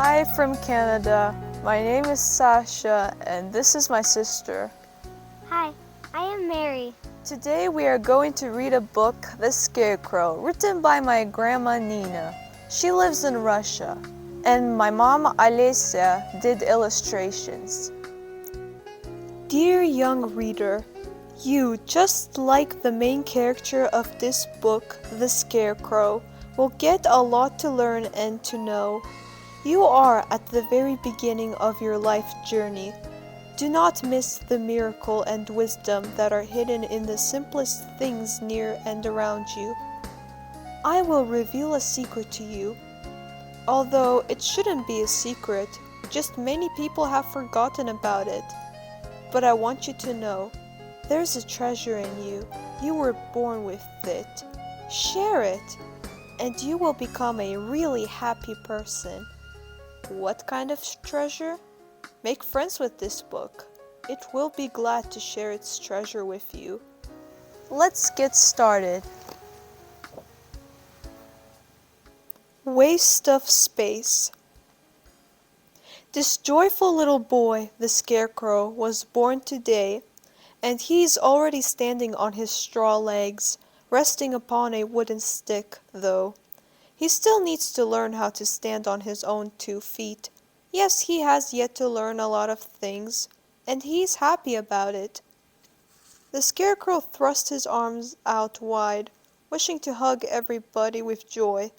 Hi from Canada. My name is Sasha and this is my sister. Hi, I am Mary. Today we are going to read a book, The Scarecrow, written by my grandma Nina. She lives in Russia, and my mom Olesya did illustrations. Dear young reader, you, just like the main character of this book, The Scarecrow, will get a lot to learn and to know. You are at the very beginning of your life journey. Do not miss the miracle and wisdom that are hidden in the simplest things near and around you. I will reveal a secret to you. Although it shouldn't be a secret, just many people have forgotten about it. But I want you to know, there's a treasure in you. You were born with it. Share it, and you will become a really happy person. What kind of treasure? Make friends with this book. It will be glad to share its treasure with you. Let's get started. Waste of space. This joyful little boy, the Scarecrow, was born today, and he's already standing on his straw legs, resting upon a wooden stick, though. He still needs to learn how to stand on his own 2 feet. Yes, he has yet to learn a lot of things, and he's happy about it. The Scarecrow thrust his arms out wide, wishing to hug everybody with joy.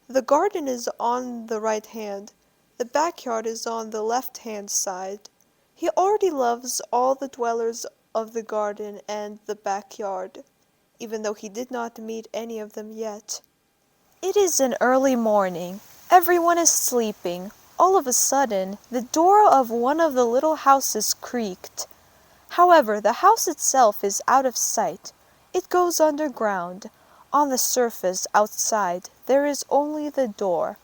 The garden is on the right hand. The backyard is on the left-hand side. He already loves all the dwellers of the garden and the backyard, even though he did not meet any of them yet. It is an early morning. Everyone is sleeping. All of a sudden, the door of one of the little houses creaked. However, the house itself is out of sight. It goes underground. On the surface outside, there is only the door.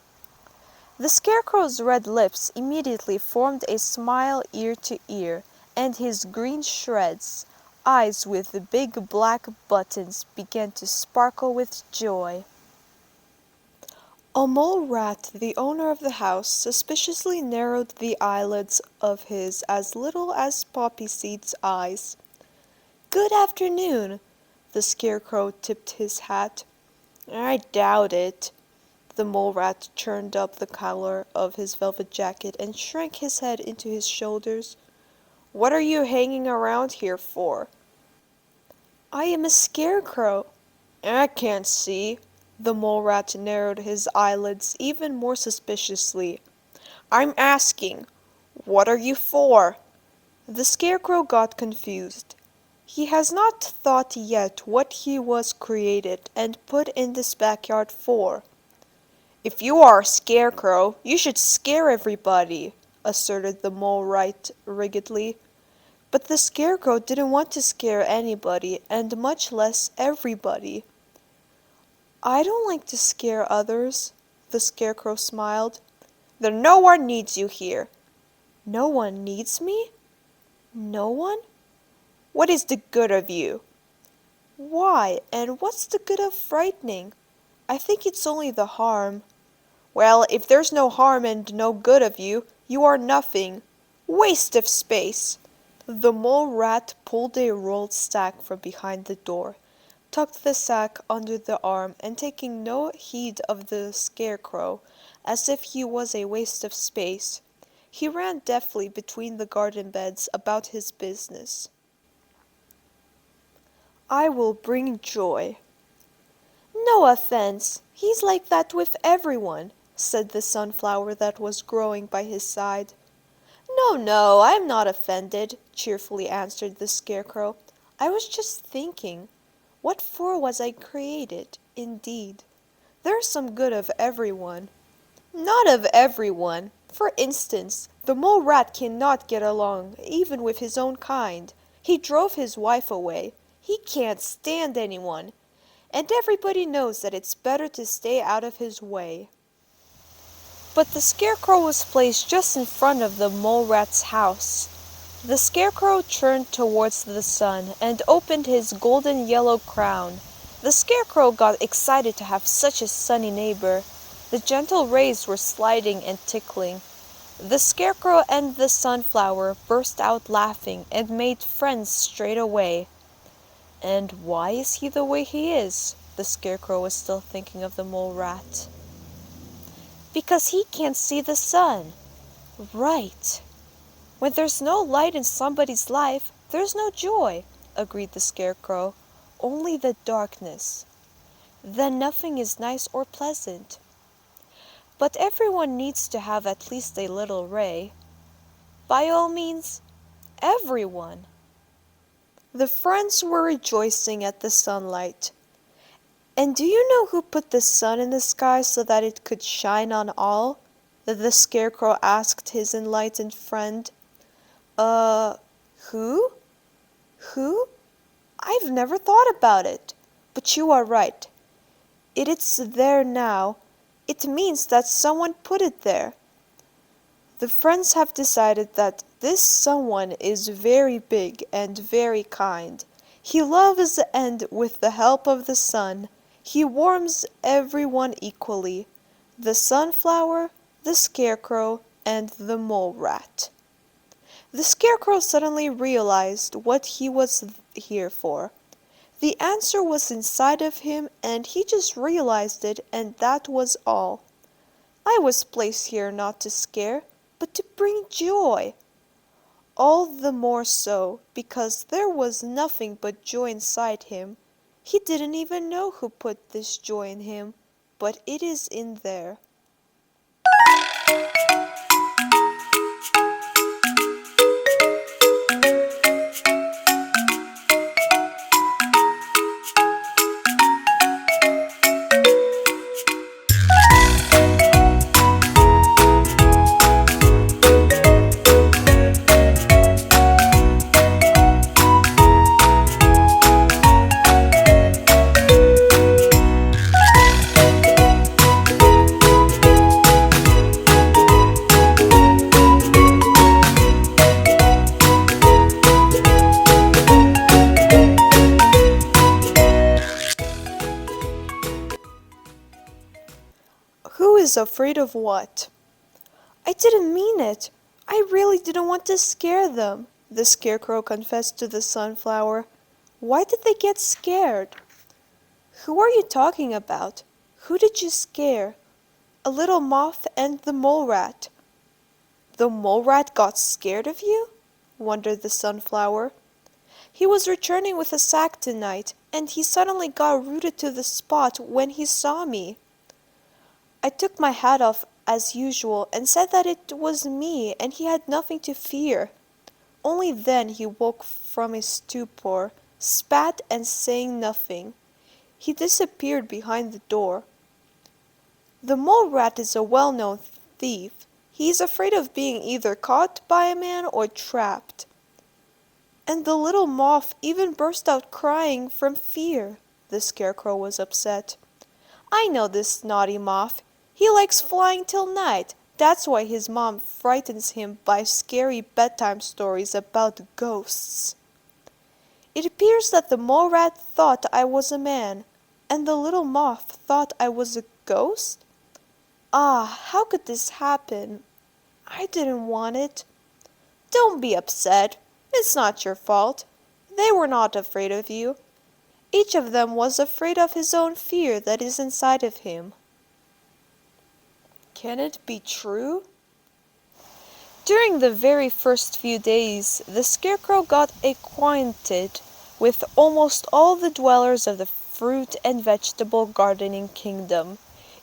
The Scarecrow's red lips immediately formed a smile ear to ear, and his green shreds, eyes with big black buttons, began to sparkle with joy. A mole rat, the owner of the house, suspiciously narrowed the eyelids of his as little as poppy seed's eyes. "Good afternoon." The Scarecrow tipped his hat. "I doubt it." The mole rat turned up the collar of his velvet jacket and shrank his head into his shoulders. "What are you hanging around here for?" "I am a scarecrow." "I can't see." The mole rat narrowed his eyelids even more suspiciously. "I'm asking, what are you for?" The Scarecrow got confused. He has not thought yet what he was created and put in this backyard for. "If you are a scarecrow, you should scare everybody," asserted the mole rat rigidly. But the Scarecrow didn't want to scare anybody, and much less everybody. "I don't like to scare others," the Scarecrow smiled. "Then no one needs you here." "No one needs me? No one? What is the good of you?" Why, and what's the good of frightening? I think it's only the harm." "Well, if there's no harm and no good of you, you are nothing. Waste of space." The mole rat pulled a rolled sack from behind the door, tucked the sack under the arm, and taking no heed of the Scarecrow, as if he was a waste of space, he ran deftly between the garden beds about his business. "I will bring joy." "No offense, he's like that with everyone," said the sunflower that was growing by his side. No, I'm not offended," cheerfully answered the Scarecrow. "I was just thinking, what for was I created, indeed? There's some good of everyone." "Not of everyone. For instance, the mole rat cannot get along, even with his own kind. He drove his wife away. He can't stand anyone. And everybody knows that it's better to stay out of his way." But the Scarecrow was placed just in front of the mole rat's house. The Scarecrow turned towards the sun and opened his golden yellow crown. The Scarecrow got excited to have such a sunny neighbor. The gentle rays were sliding and tickling. The Scarecrow and the Sunflower burst out laughing and made friends straight away. And why is he the way he is? The Scarecrow was still thinking of the Mole Rat. Because he can't see the sun. Right. When there's no light in somebody's life, there's no joy, agreed the Scarecrow. Only the darkness. Then nothing is nice or pleasant. But everyone needs to have at least a little ray. By all means, everyone. The friends were rejoicing at the sunlight. And do you know who put the sun in the sky so that it could shine on all? The Scarecrow asked his enlightened friend. Who? Who? I've never thought about it. But you are right. It's there now. It means that someone put it there. The friends have decided that this someone is very big and very kind. He loves and with the help of the sun, he warms everyone equally. The sunflower, the scarecrow, and the mole rat. The Scarecrow suddenly realized what he was here for. The answer was inside of him and he just realized it, and that was all. I was placed here not to scare, but to bring joy. All the more so because there was nothing but joy inside him. He didn't even know who put this joy in him, but it is in there. Who is afraid of what? I didn't mean it. I really didn't want to scare them, the Scarecrow confessed to the Sunflower. Why did they get scared? Who are you talking about? Who did you scare? A little moth and the mole rat. The mole rat got scared of you? Wondered the Sunflower. He was returning with a sack tonight, and he suddenly got rooted to the spot when he saw me. I took my hat off as usual and said that it was me and he had nothing to fear. Only then he woke from his stupor, spat and saying nothing. He disappeared behind the door. The mole rat is a well-known thief. He is afraid of being either caught by a man or trapped. And the little moth even burst out crying from fear. The Scarecrow was upset. I know this naughty moth. He likes flying till night. That's why his mom frightens him by scary bedtime stories about ghosts. It appears that the mole rat thought I was a man, and the little moth thought I was a ghost? Ah, how could this happen? I didn't want it. Don't be upset. It's not your fault. They were not afraid of you. Each of them was afraid of his own fear that is inside of him. Can it be true? During the very first few days, the Scarecrow got acquainted with almost all the dwellers of the fruit and vegetable gardening kingdom.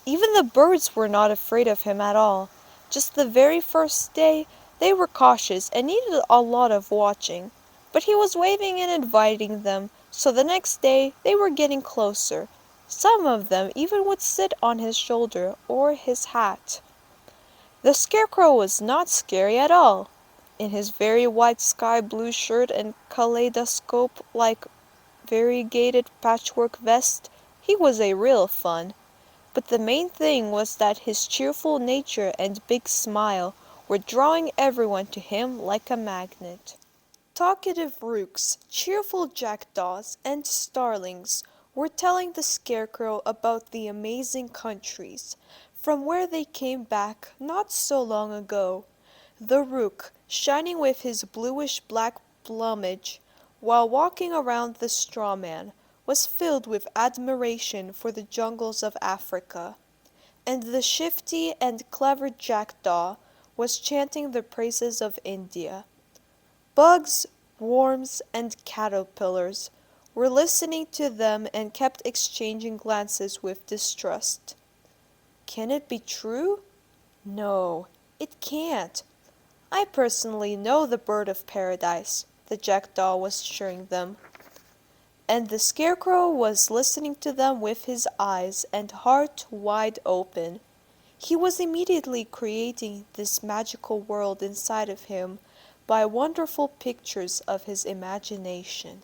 Even the birds were not afraid of him at all. Just the very first day, they were cautious and needed a lot of watching. But he was waving and inviting them, so the next day they were getting closer. Some of them even would sit on his shoulder or his hat. The Scarecrow was not scary at all. In his very white sky blue shirt and kaleidoscope-like variegated patchwork vest, he was a real fun. But the main thing was that his cheerful nature and big smile were drawing everyone to him like a magnet. Talkative rooks, cheerful jackdaws, and starlings were telling the Scarecrow about the amazing countries, from where they came back not so long ago. The rook, shining with his bluish-black plumage, while walking around the straw man, was filled with admiration for the jungles of Africa, and the shifty and clever jackdaw was chanting the praises of India. Bugs, worms, and caterpillars were listening to them and kept exchanging glances with distrust. Can it be true? No, it can't. I personally know the bird of paradise, the jackdaw was assuring them. And the Scarecrow was listening to them with his eyes and heart wide open. He was immediately creating this magical world inside of him by wonderful pictures of his imagination.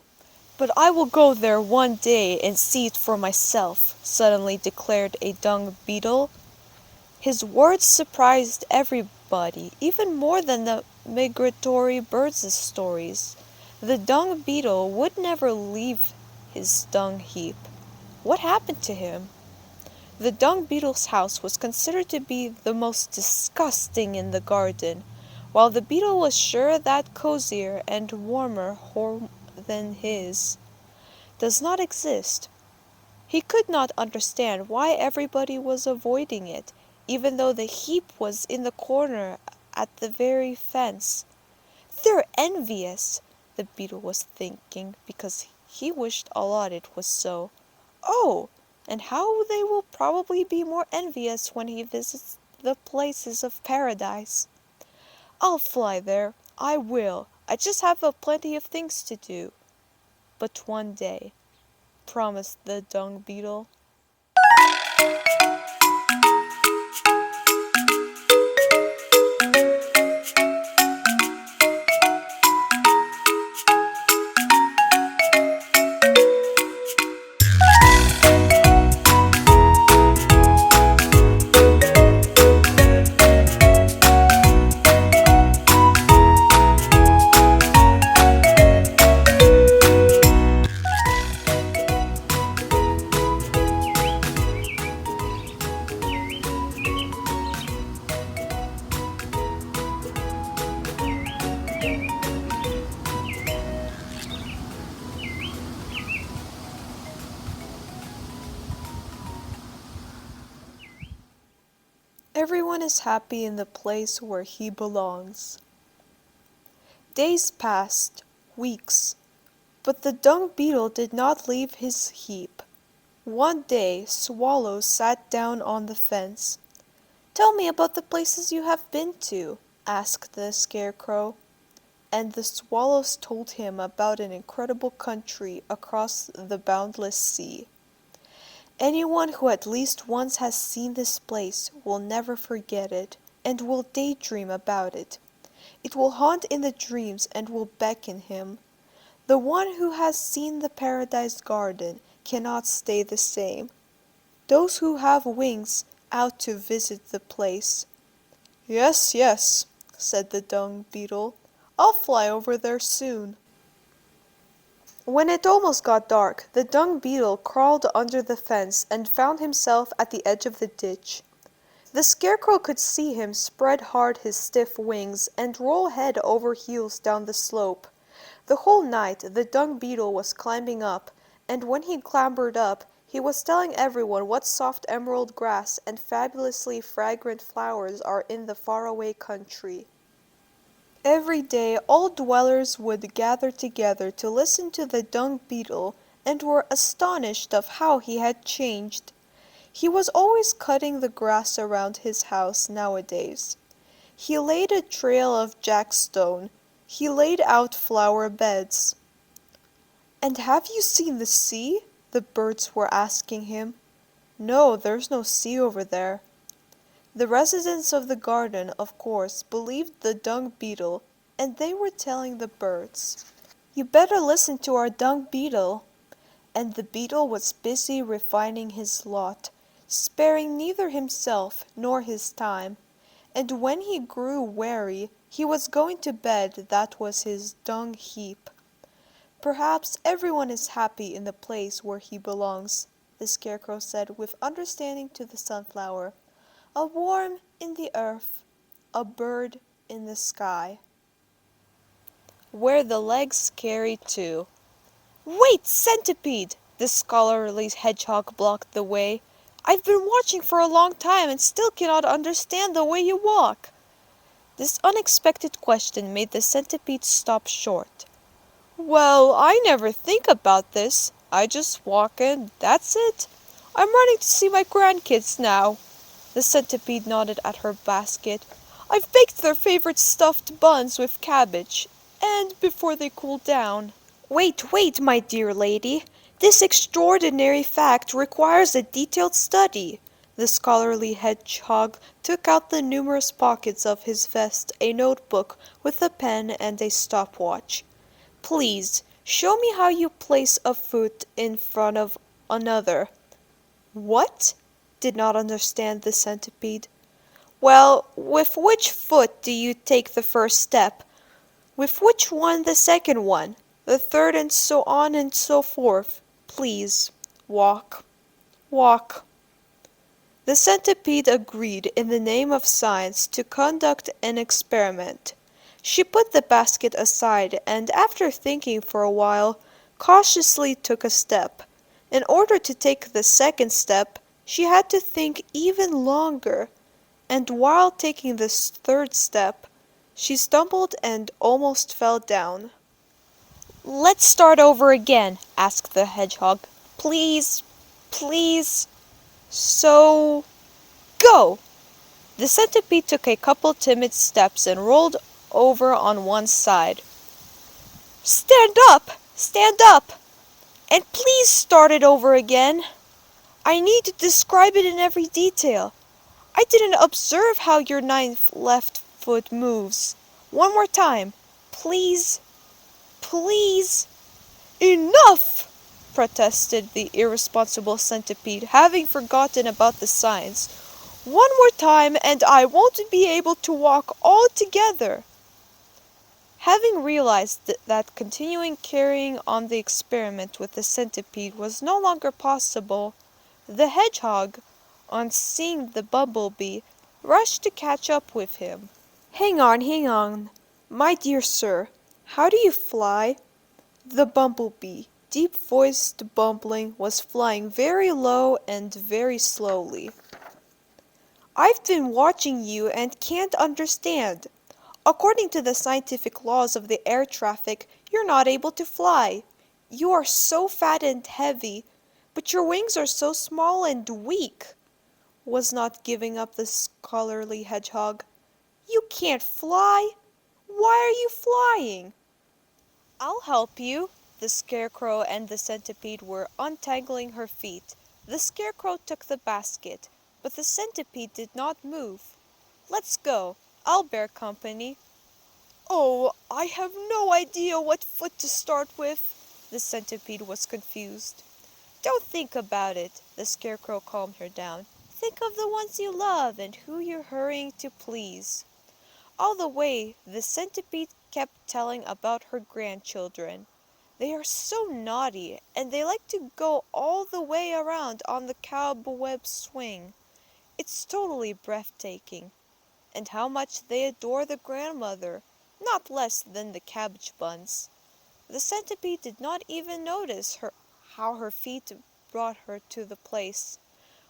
"But I will go there one day and see it for myself," suddenly declared a dung beetle. His words surprised everybody, even more than the migratory birds' stories. The dung beetle would never leave his dung heap. What happened to him? The dung beetle's house was considered to be the most disgusting in the garden, while the beetle was sure that cozier and warmer home than his does not exist. He could not understand why everybody was avoiding it, even though the heap was in the corner at the very fence. "They're envious," the beetle was thinking, because he wished a lot it was so. Oh, and how they will probably be more envious when he visits the places of paradise. "I'll fly there, I will. I just have plenty of things to do." "But one day," promised the dung beetle. Everyone is happy in the place where he belongs. Days passed, weeks, but the dung beetle did not leave his heap. One day Swallow sat down on the fence. "Tell me about the places you have been to," asked the Scarecrow. And the swallows told him about an incredible country across the boundless sea. Anyone who at least once has seen this place will never forget it, and will daydream about it. It will haunt in the dreams and will beckon him. The one who has seen the Paradise Garden cannot stay the same. Those who have wings out to visit the place. "Yes, yes," said the dung beetle. "I'll fly over there soon." When it almost got dark, the dung beetle crawled under the fence and found himself at the edge of the ditch. The Scarecrow could see him spread hard his stiff wings and roll head over heels down the slope. The whole night the dung beetle was climbing up, and when he clambered up, he was telling everyone what soft emerald grass and fabulously fragrant flowers are in the faraway country. Every day all dwellers would gather together to listen to the dung beetle and were astonished of how he had changed. He was always cutting the grass around his house nowadays. He laid a trail of jackstone. He laid out flower beds. "And have you seen the sea?" the birds were asking him. "No, there's no sea over there." The residents of the garden, of course, believed the dung beetle, and they were telling the birds, "You better listen to our dung beetle." And the beetle was busy refining his lot, sparing neither himself nor his time, and when he grew weary, he was going to bed that was his dung heap. "Perhaps everyone is happy in the place where he belongs," the Scarecrow said with understanding to the sunflower. a worm in the earth, a bird in the sky, where the legs carry two. Wait, centipede! The scholarly hedgehog blocked the way. I've been watching for a long time and still cannot understand the way you walk. This unexpected question made the centipede stop short. Well, I never think about this. I just walk and that's it. I'm running to see my grandkids now. The centipede nodded at her basket. I've baked their favorite stuffed buns with cabbage, and before they cool down. Wait, my dear lady. This extraordinary fact requires a detailed study. The scholarly hedgehog took out the numerous pockets of his vest a notebook with a pen and a stopwatch. Please, show me how you place a foot in front of another. What? Did not understand the centipede. Well, with which foot do you take the first step? With which one the second one? The third and so on and so forth. Please, walk, walk. The centipede agreed in the name of science to conduct an experiment. She put the basket aside and after thinking for a while, cautiously took a step. In order to take the second step, she had to think even longer, and while taking this third step, she stumbled and almost fell down. Let's start over again, asked the hedgehog. Please, please. So, go! The centipede took a couple timid steps and rolled over on one side. Stand up! Stand up! And please start it over again. I need to describe it in every detail. I didn't observe how your ninth left foot moves. One more time. Please, please. Enough! Protested the irresponsible centipede, having forgotten about the signs. One more time and I won't be able to walk altogether. Having realized that continuing carrying on the experiment with the centipede was no longer possible, the hedgehog, on seeing the bumblebee, rushed to catch up with him. Hang on, my dear sir, how do you fly? The bumblebee, deep-voiced bumbling, was flying very low and very slowly. I've been watching you and can't understand. According to the scientific laws of the air traffic, you're not able to fly. You are so fat and heavy, but your wings are so small and weak. Was not giving up the scholarly hedgehog. You can't fly. Why are you flying? I'll help you. The scarecrow and the centipede were untangling her feet. The scarecrow took the basket, but the centipede did not move. Let's go. I'll bear company. Oh, I have no idea what foot to start with. The centipede was confused. Don't think about it, the scarecrow calmed her down. Think of the ones you love and who you're hurrying to please. All the way, the centipede kept telling about her grandchildren. They are so naughty, and they like to go all the way around on the cobweb swing. It's totally breathtaking. And how much they adore the grandmother, not less than the cabbage buns. The centipede did not even notice how her feet brought her to the place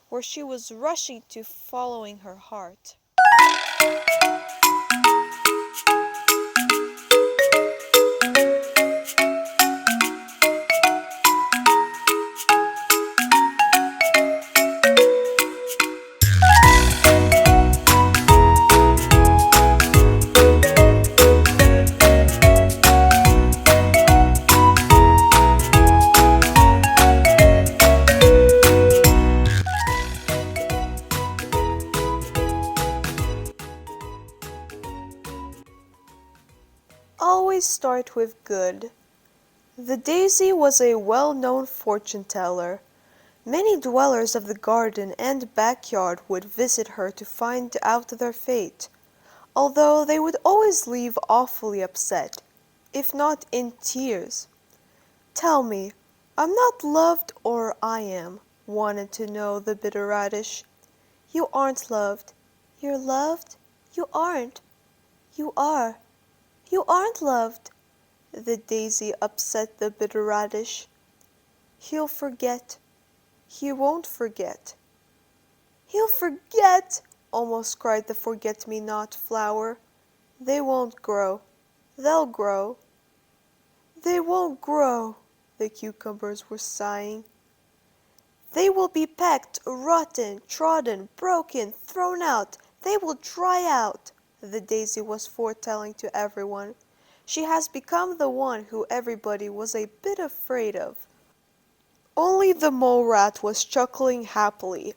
where she was rushing to following her heart. Always start with good. The daisy was a well-known fortune-teller. Many dwellers of the garden and backyard would visit her to find out their fate, although they would always leave awfully upset, if not in tears. Tell me, I'm not loved or I am, wanted to know the bitter radish. You aren't loved, You're loved? You aren't. You are. You aren't loved. The daisy upset the bitter radish. He'll forget. He won't forget. He'll forget, almost cried the forget-me-not flower. They won't grow. They'll grow. They won't grow, the cucumbers were sighing. They will be pecked, rotten, trodden, broken, thrown out. They will dry out, the daisy was foretelling to everyone. She has become the one who everybody was a bit afraid of. Only the mole rat was chuckling happily.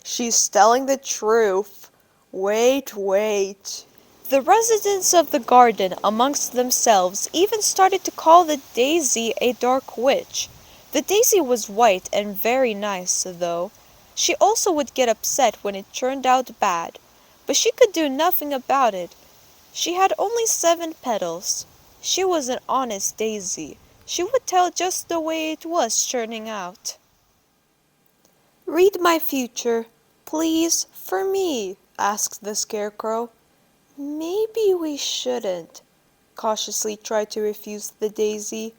She's telling the truth. Wait, wait. The residents of the garden amongst themselves even started to call the daisy a dark witch. The daisy was white and very nice, though. She also would get upset when it turned out bad, but she could do nothing about it. She had only 7 petals. She was an honest daisy. She would tell just the way it was turning out. Read my future, please, for me, asked the Scarecrow. Maybe we shouldn't, cautiously tried to refuse the daisy.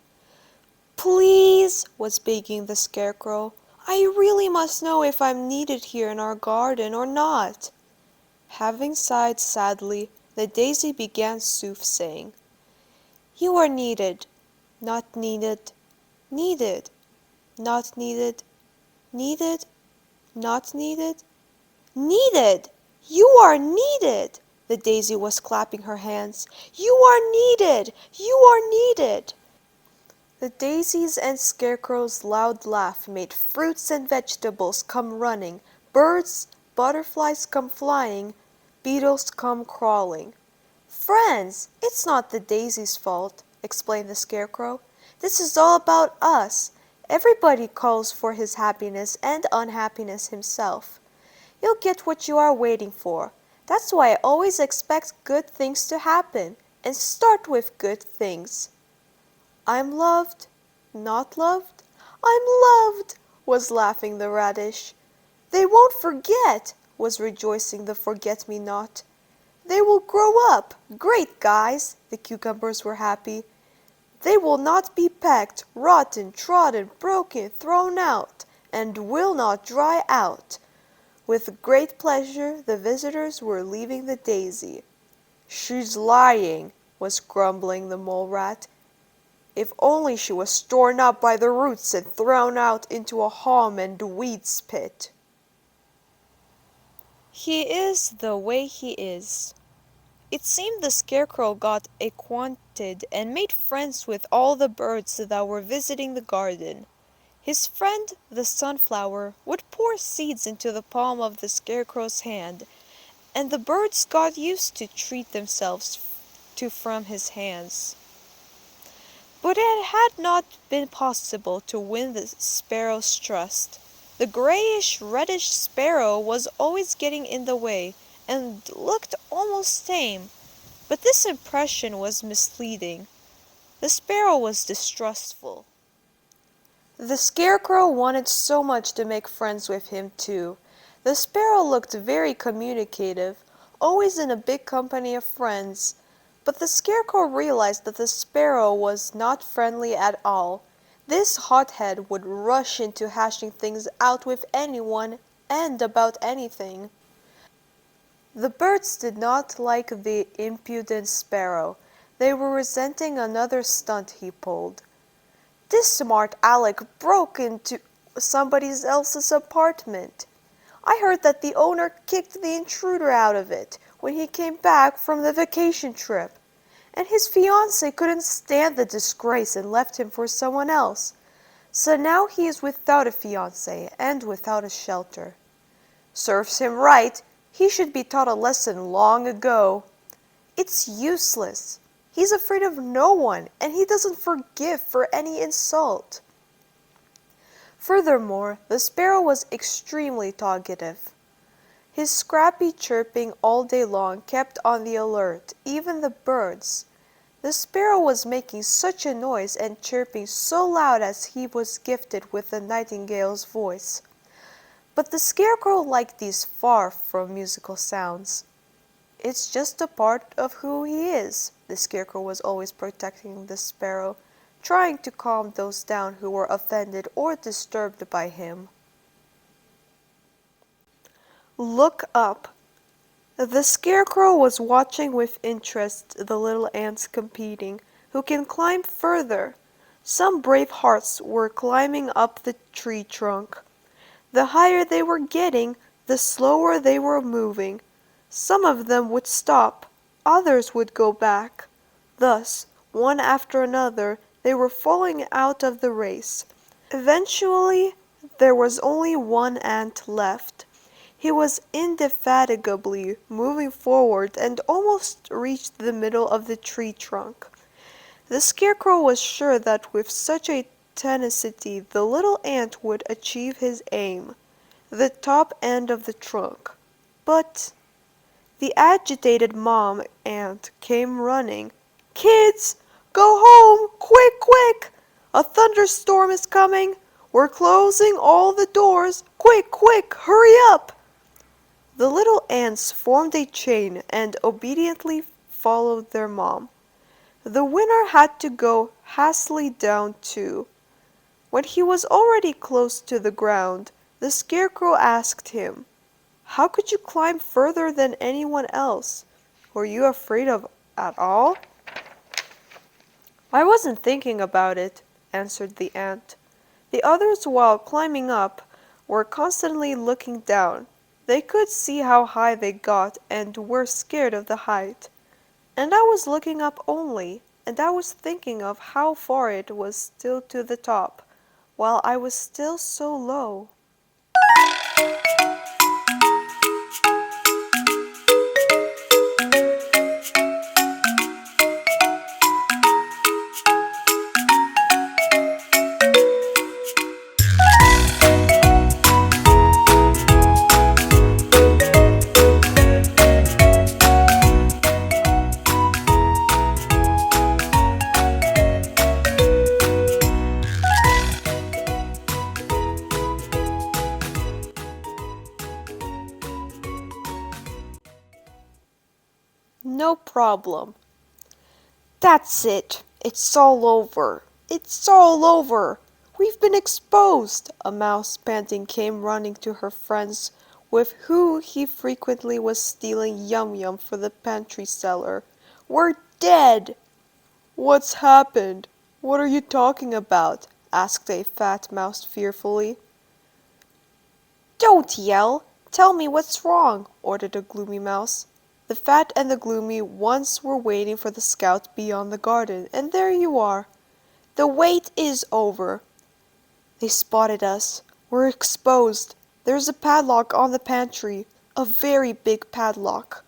Please, was begging the Scarecrow. I really must know if I'm needed here in our garden or not. Having sighed sadly, the daisy began soothsaying. You are needed, not needed, needed, not needed, needed, not needed, needed! You are needed! The daisy was clapping her hands. You are needed! You are needed! The daisy's and Scarecrow's loud laugh made fruits and vegetables come running, birds, butterflies come flying, beetles come crawling. Friends, it's not the daisy's fault, explained the Scarecrow. This is all about us. Everybody calls for his happiness and unhappiness himself. You'll get what you are waiting for. That's why I always expect good things to happen, and start with good things. I'm loved, not loved? I'm loved, was laughing the radish. They won't forget, was rejoicing the forget-me-not. They will grow up. Great, guys, the cucumbers were happy. They will not be pecked, rotten, trodden, broken, thrown out, and will not dry out. With great pleasure the visitors were leaving the daisy. She's lying, was grumbling the mole rat. If only she was torn up by the roots and thrown out into a haulm and weeds pit. He is the way he is. It seemed the Scarecrow got acquainted and made friends with all the birds that were visiting the garden. His friend, the sunflower, would pour seeds into the palm of the Scarecrow's hand, and the birds got used to treat themselves from his hands. But it had not been possible to win the sparrow's trust. The grayish-reddish sparrow was always getting in the way, and looked almost tame. But this impression was misleading. The sparrow was distrustful. The Scarecrow wanted so much to make friends with him, too. The sparrow looked very communicative, always in a big company of friends. But the Scarecrow realized that the sparrow was not friendly at all. This hothead would rush into hashing things out with anyone and about anything. The birds did not like the impudent sparrow. They were resenting another stunt he pulled. This smart Aleck broke into somebody else's apartment. I heard that the owner kicked the intruder out of it when he came back from the vacation trip, and his fiancée couldn't stand the disgrace and left him for someone else. So now he is without a fiancée and without a shelter. Serves him right. He should be taught a lesson long ago. It's useless. He's afraid of no one, and he doesn't forgive for any insult. Furthermore, the sparrow was extremely talkative. His scrappy chirping all day long kept on the alert even the birds. The sparrow was making such a noise and chirping so loud as he was gifted with the nightingale's voice. But the Scarecrow liked these far from musical sounds. It's just a part of who he is. The Scarecrow was always protecting the sparrow, trying to calm those down who were offended or disturbed by him. Look up. The Scarecrow was watching with interest the little ants competing, who can climb further. Some brave hearts were climbing up the tree trunk. The higher they were getting, the slower they were moving. Some of them would stop, others would go back. Thus, one after another, they were falling out of the race. Eventually, there was only one ant left. He was indefatigably moving forward and almost reached the middle of the tree trunk. The Scarecrow was sure that with such a tenacity the little ant would achieve his aim, the top end of the trunk. But the agitated mom ant came running. "Kids, go home! Quick, quick! A thunderstorm is coming! We're closing all the doors! Quick, quick! Hurry up!" The little ants formed a chain and obediently followed their mom. The winner had to go hastily down too. When he was already close to the ground, the Scarecrow asked him, "How could you climb further than anyone else? Were you afraid of at all?" "I wasn't thinking about it," answered the ant. The others, while climbing up, were constantly looking down. They could see how high they got and were scared of the height. And I was looking up only, and I was thinking of how far it was still to the top, while I was still so low. No problem. "That's it! It's all over! It's all over! We've been exposed!" A mouse panting came running to her friends with who he frequently was stealing yum-yum for the pantry cellar. "We're dead!" "What's happened? What are you talking about?" asked a fat mouse fearfully. "Don't yell! Tell me what's wrong!" ordered a gloomy mouse. The fat and the gloomy ones were waiting for the scout beyond the garden, and there you are. "The wait is over. They spotted us. We're exposed. There's a padlock on the pantry, a very big padlock."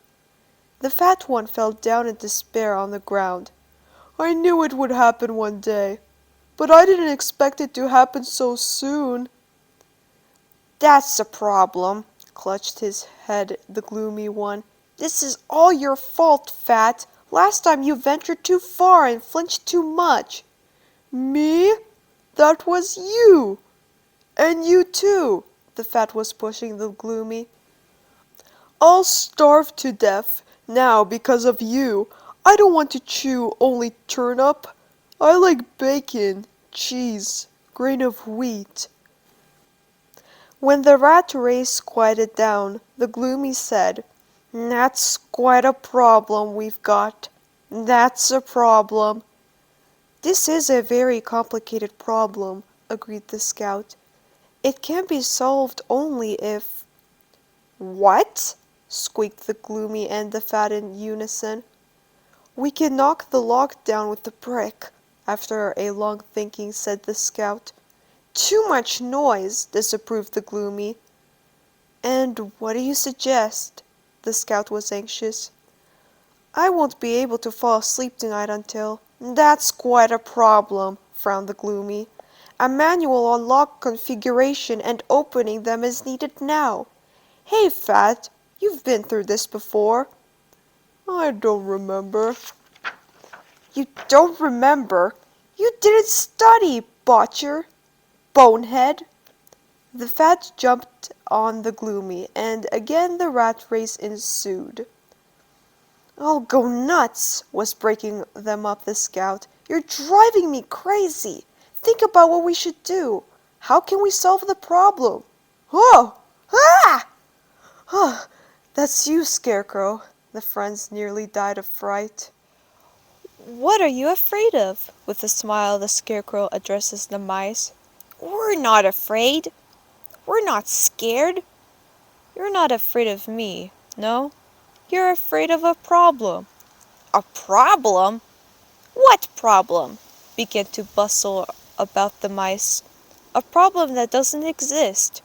The fat one fell down in despair on the ground. "I knew it would happen one day, but I didn't expect it to happen so soon." "That's a problem," clutched his head the gloomy one. "This is all your fault, Fat. Last time you ventured too far and flinched too much." "Me? That was you! And you too!" The fat was pushing the gloomy. "I'll starve to death now because of you. I don't want to chew only turnip. I like bacon, cheese, grain of wheat." When the rat race quieted down, the gloomy said, "That's quite a problem we've got. That's a problem." "This is a very complicated problem," agreed the scout. "It can be solved only if—" "What?" squeaked the gloomy and the fat in unison. "We can knock the lock down with a brick," after a long thinking said the scout. "Too much noise," disapproved the gloomy. "And what do you suggest?" The scout was anxious. "I won't be able to fall asleep tonight until—" "That's quite a problem," frowned the gloomy. "A manual on lock configuration and opening them is needed now. Hey, Fat, you've been through this before." "I don't remember." "You don't remember? You didn't study, botcher! Bonehead!" The fat jumped on the gloomy, and again the rat race ensued. "I'll go nuts," was breaking them up the scout. "You're driving me crazy. Think about what we should do. How can we solve the problem?" "Oh! Ah! Oh, that's you, Scarecrow." The friends nearly died of fright. What are you afraid of? With a smile, the Scarecrow addresses the mice. We're not afraid. We're not scared. You're not afraid of me, no? You're afraid of a problem. A problem? What problem? Began to bustle about the mice. A problem that doesn't exist.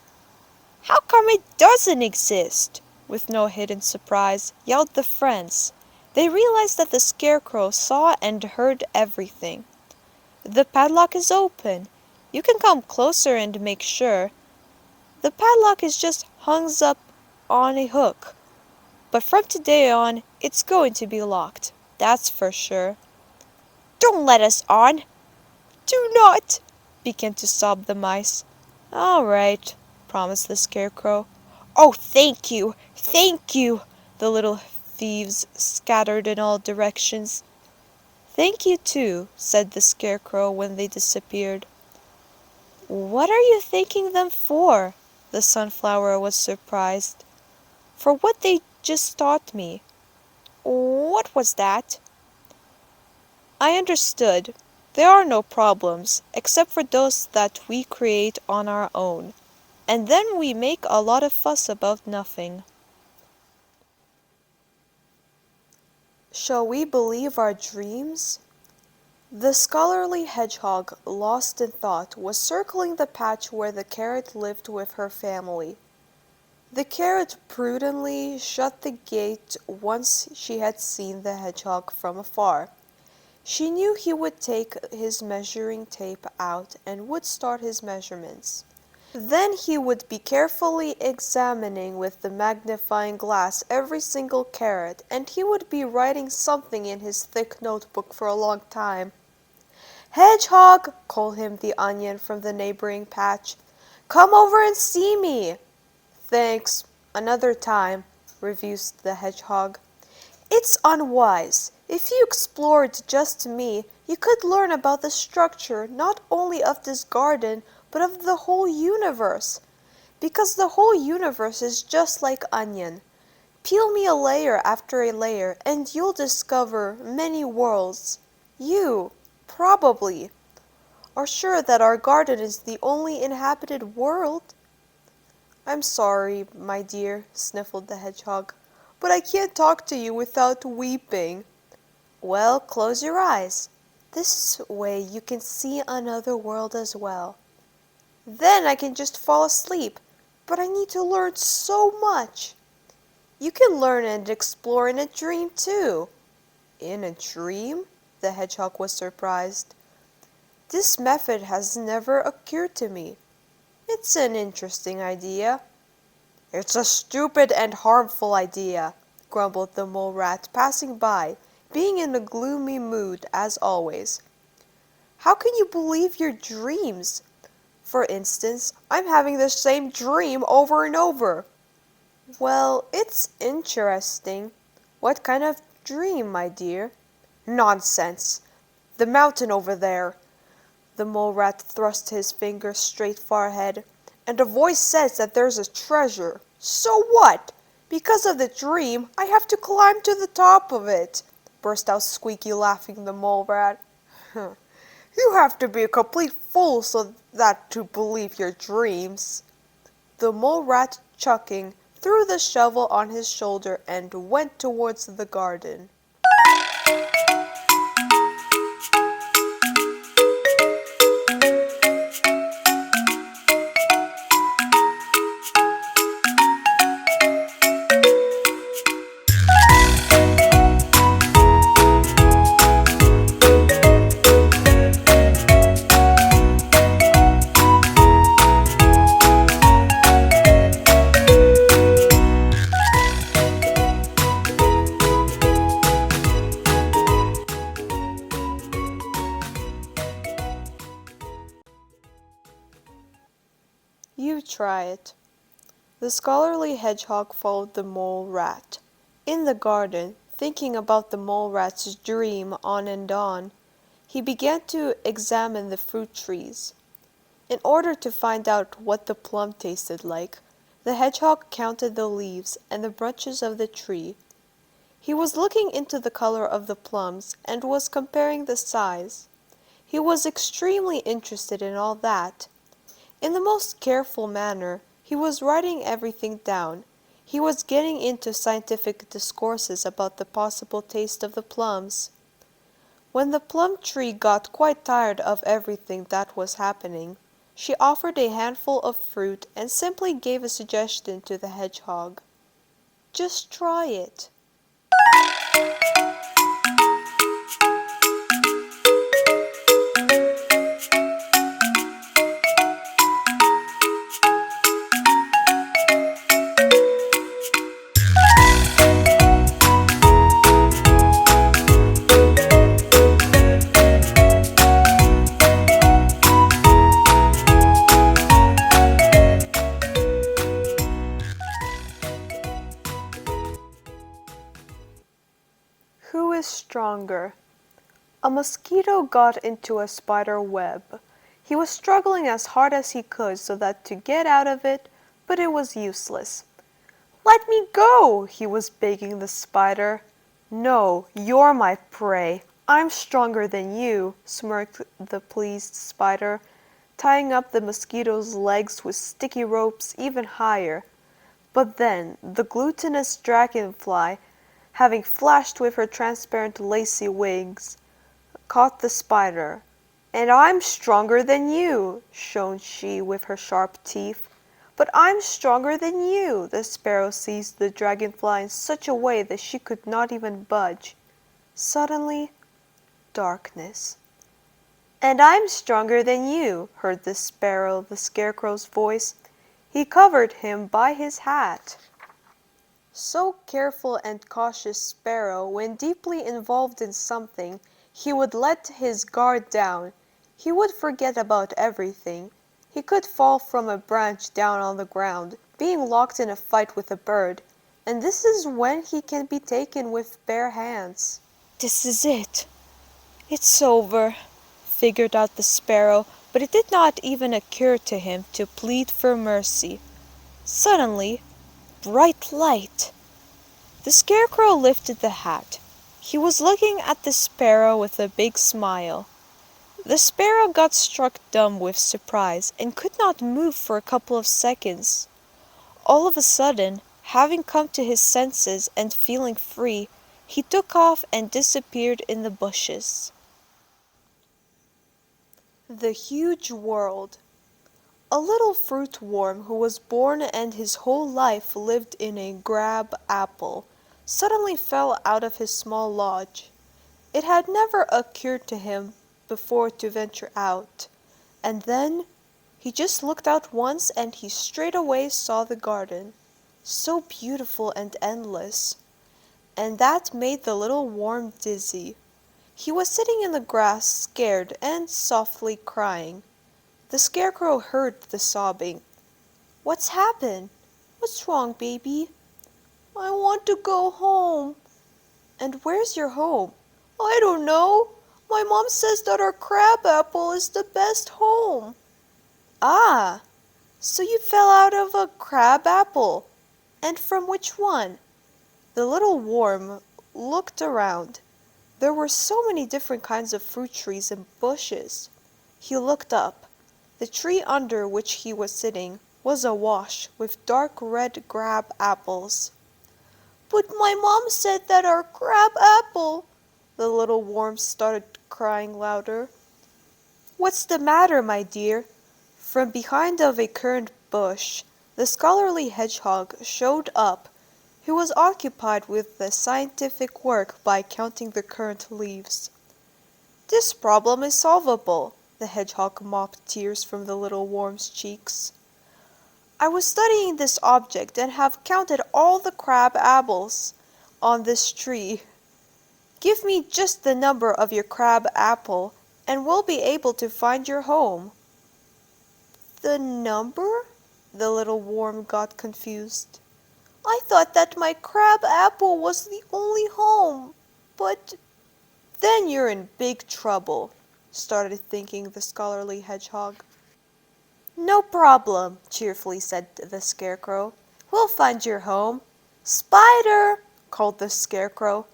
How come it doesn't exist? With no hidden surprise, yelled the friends. They realized that the Scarecrow saw and heard everything. The padlock is open. You can come closer and make sure. The padlock is just hung up on a hook. But from today on, it's going to be locked. That's for sure. Don't let us on. Do not, began to sob the mice. All right, promised the Scarecrow. Oh, thank you, thank you, the little thieves scattered in all directions. Thank you too, said the Scarecrow when they disappeared. What are you thanking them for? The Sunflower was surprised. For what they just taught me. What was that? I understood. There are no problems, except for those that we create on our own. And then we make a lot of fuss about nothing. Shall we believe our dreams? The scholarly hedgehog, lost in thought, was circling the patch where the carrot lived with her family. The carrot prudently shut the gate once she had seen the hedgehog from afar. She knew he would take his measuring tape out and would start his measurements. Then he would be carefully examining with the magnifying glass every single carrot, and he would be writing something in his thick notebook for a long time. "Hedgehog," called him the onion from the neighboring patch, "come over and see me." "Thanks, another time," refused the hedgehog. "It's unwise. If you explored just me, you could learn about the structure not only of this garden, but of the whole universe. Because the whole universe is just like onion. Peel me a layer after a layer, and you'll discover many worlds. You, probably, are sure that our garden is the only inhabited world." "I'm sorry, my dear," sniffled the hedgehog, "but I can't talk to you without weeping." "Well, close your eyes. This way you can see another world as well." "Then I can just fall asleep. But I need to learn so much." "You can learn and explore in a dream too." "In a dream?" The hedgehog was surprised. "This method has never occurred to me. It's an interesting idea." "It's a stupid and harmful idea," grumbled the mole rat, passing by, being in a gloomy mood as always. "How can you believe your dreams? For instance, I'm having the same dream over and over." "Well, it's interesting. What kind of dream, my dear?" "Nonsense! The mountain over there." The mole rat thrust his finger straight far ahead. "And a voice says that there's a treasure. So what? Because of the dream, I have to climb to the top of it," burst out Squeaky, laughing the mole rat. "You have to be a complete fool so that to believe your dreams." The mole rat, chuckling, threw the shovel on his shoulder and went towards the garden. try it. The scholarly hedgehog followed the mole rat. In the garden, thinking about the mole rat's dream on and on, he began to examine the fruit trees. In order to find out what the plum tasted like, the hedgehog counted the leaves and the branches of the tree. He was looking into the color of the plums and was comparing the size. He was extremely interested in all that. In the most careful manner, he was writing everything down. He was getting into scientific discourses about the possible taste of the plums. When the plum tree got quite tired of everything that was happening, she offered a handful of fruit and simply gave a suggestion to the hedgehog. Just try it. Who is stronger? A mosquito got into a spider web. He was struggling as hard as he could so that to get out of it, but it was useless. Let me go, he was begging the spider. No, you're my prey. I'm stronger than you, smirked the pleased spider, tying up the mosquito's legs with sticky ropes even higher. But then the glutinous dragonfly, having flashed with her transparent lacy wings, caught the spider. And I'm stronger than you, shone she with her sharp teeth. But I'm stronger than you. The sparrow seized the dragonfly in such a way that she could not even budge. Suddenly, darkness. And I'm stronger than you, heard the sparrow the scarecrow's voice. He covered him by his hat. So careful and cautious Sparrow, when deeply involved in something, he would let his guard down. He would forget about everything. He could fall from a branch down on the ground, being locked in a fight with a bird, and this is when he can be taken with bare hands. This is it. It's over, figured out the sparrow, but it did not even occur to him to plead for mercy. Suddenly, bright light. The scarecrow lifted the hat. He was looking at the sparrow with a big smile. The sparrow got struck dumb with surprise and could not move for a couple of seconds. All of a sudden, having come to his senses and feeling free, he took off and disappeared in the bushes. The huge world. A little fruit worm who was born and his whole life lived in a crab apple suddenly fell out of his small lodge. It had never occurred to him before to venture out, and then he just looked out once and he straightway saw the garden, so beautiful and endless, and that made the little worm dizzy. He was sitting in the grass, scared and softly crying. The scarecrow heard the sobbing. What's happened? What's wrong, baby? I want to go home. And where's your home? I don't know. My mom says that our crab apple is the best home. Ah, so you fell out of a crab apple. And from which one? The little worm looked around. There were so many different kinds of fruit trees and bushes. He looked up. The tree under which he was sitting was awash with dark red crab apples. But my mom said that our crab apple... The little worm started crying louder. What's the matter, my dear? From behind of a currant bush, the scholarly hedgehog showed up. He was occupied with the scientific work by counting the currant leaves. This problem is solvable. The hedgehog mopped tears from the little worm's cheeks. I was studying this object and have counted all the crab apples on this tree. Give me just the number of your crab apple, and we'll be able to find your home. The number? The little worm got confused. I thought that my crab apple was the only home. But then you're in big trouble, started thinking the scholarly hedgehog. No problem, cheerfully said the Scarecrow. We'll find your home. Spider, called the Scarecrow.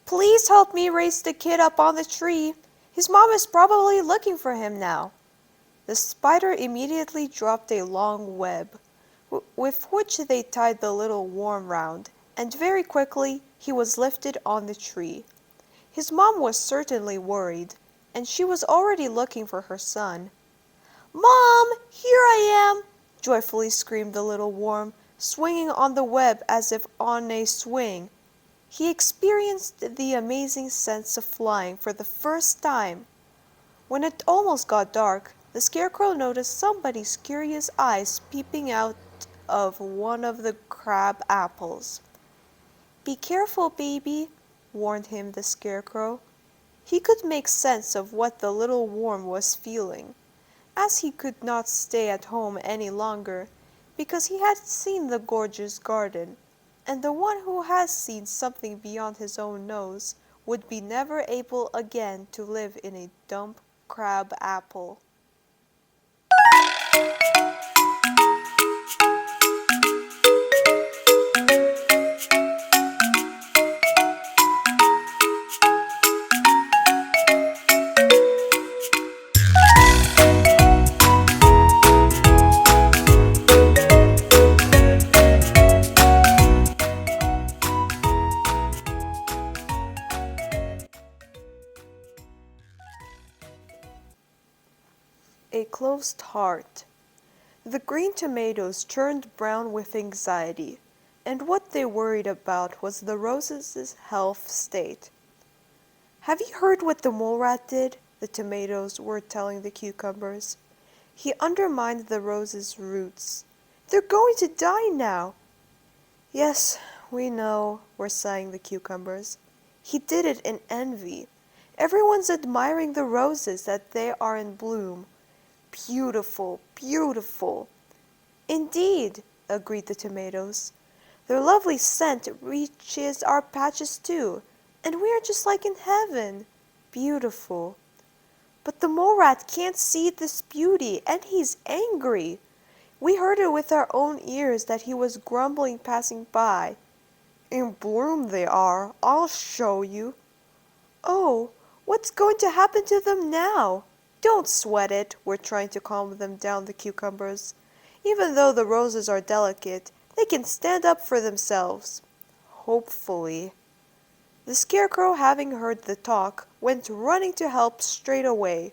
Please help me raise the kid up on the tree. His mom is probably looking for him now. The spider immediately dropped a long web, with which they tied the little worm round, and very quickly he was lifted on the tree. His mom was certainly worried, and she was already looking for her son. Mom, here I am! Joyfully screamed the little worm, swinging on the web as if on a swing. He experienced the amazing sense of flying for the first time. When it almost got dark, the Scarecrow noticed somebody's curious eyes peeping out of one of the crab apples. Be careful, baby, warned him the Scarecrow. He could make sense of what the little worm was feeling, as he could not stay at home any longer, because he had seen the gorgeous garden, and the one who has seen something beyond his own nose would be never able again to live in a dumb crab apple. A closed heart. The green tomatoes turned brown with anxiety, and what they worried about was the roses' health state. Have you heard what the mole rat did? The tomatoes were telling the cucumbers. He undermined the roses' roots. They're going to die now. Yes, we know, were sighing the cucumbers. He did it in envy. Everyone's admiring the roses that they are in bloom. Beautiful, beautiful. Indeed, agreed the tomatoes. Their lovely scent reaches our patches too, and we are just like in heaven. Beautiful. But the mole rat can't see this beauty, and he's angry. We heard it with our own ears that he was grumbling passing by. In bloom they are, I'll show you. Oh, what's going to happen to them now? Don't sweat it, we're trying to calm them down, the cucumbers. Even though the roses are delicate, they can stand up for themselves. Hopefully. The Scarecrow, having heard the talk, went running to help straight away.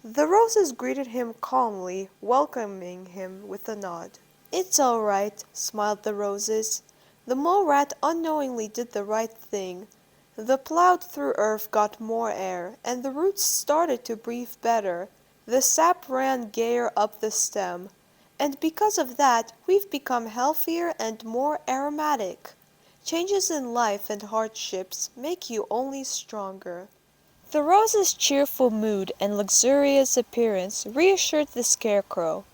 The roses greeted him calmly, welcoming him with a nod. It's all right, smiled the roses. The mole rat unknowingly did the right thing. The plowed through earth got more air, and the roots started to breathe better. The sap ran gayer up the stem, and because of that, we've become healthier and more aromatic. Changes in life and hardships make you only stronger. The rose's cheerful mood and luxurious appearance reassured the Scarecrow,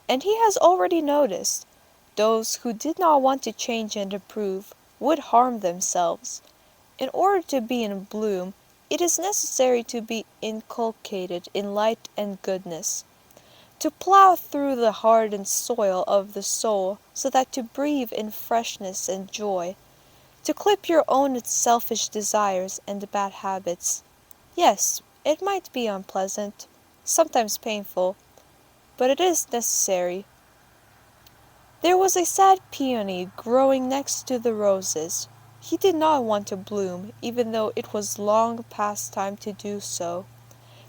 and he has already noticed those who did not want to change and improve would harm themselves. In order to be in bloom, it is necessary to be inculcated in light and goodness, to plow through the hardened soil of the soul so that to breathe in freshness and joy, to clip your own selfish desires and bad habits. Yes, it might be unpleasant, sometimes painful, but it is necessary. There was a sad peony growing next to the roses. He did not want to bloom, even though it was long past time to do so.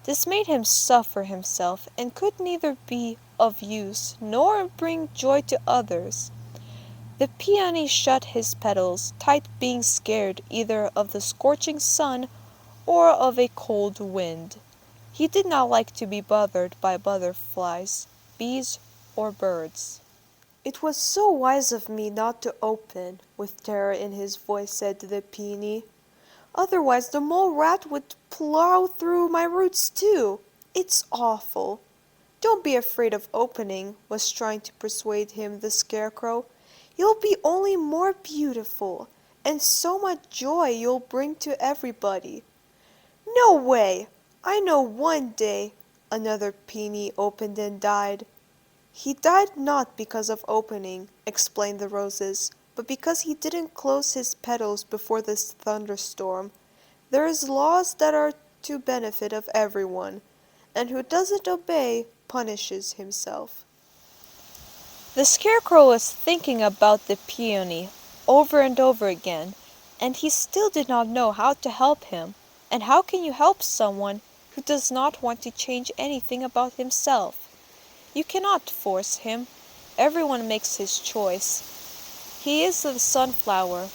This made him suffer himself, and could neither be of use nor bring joy to others. The peony shut his petals tight, being scared either of the scorching sun or of a cold wind. He did not like to be bothered by butterflies, bees, or birds. It was so wise of me not to open, with terror in his voice said the peony. Otherwise the mole rat would plow through my roots too. It's awful. Don't be afraid of opening, was trying to persuade him the Scarecrow. You'll be only more beautiful, and so much joy you'll bring to everybody. No way! I know one day another peony opened and died. He died not because of opening, explained the roses, but because he didn't close his petals before this thunderstorm. There is laws that are to benefit of everyone, and who doesn't obey punishes himself. The Scarecrow was thinking about the peony over and over again, and he still did not know how to help him. And how can you help someone who does not want to change anything about himself? You cannot force him. Everyone makes his choice. He is the sunflower.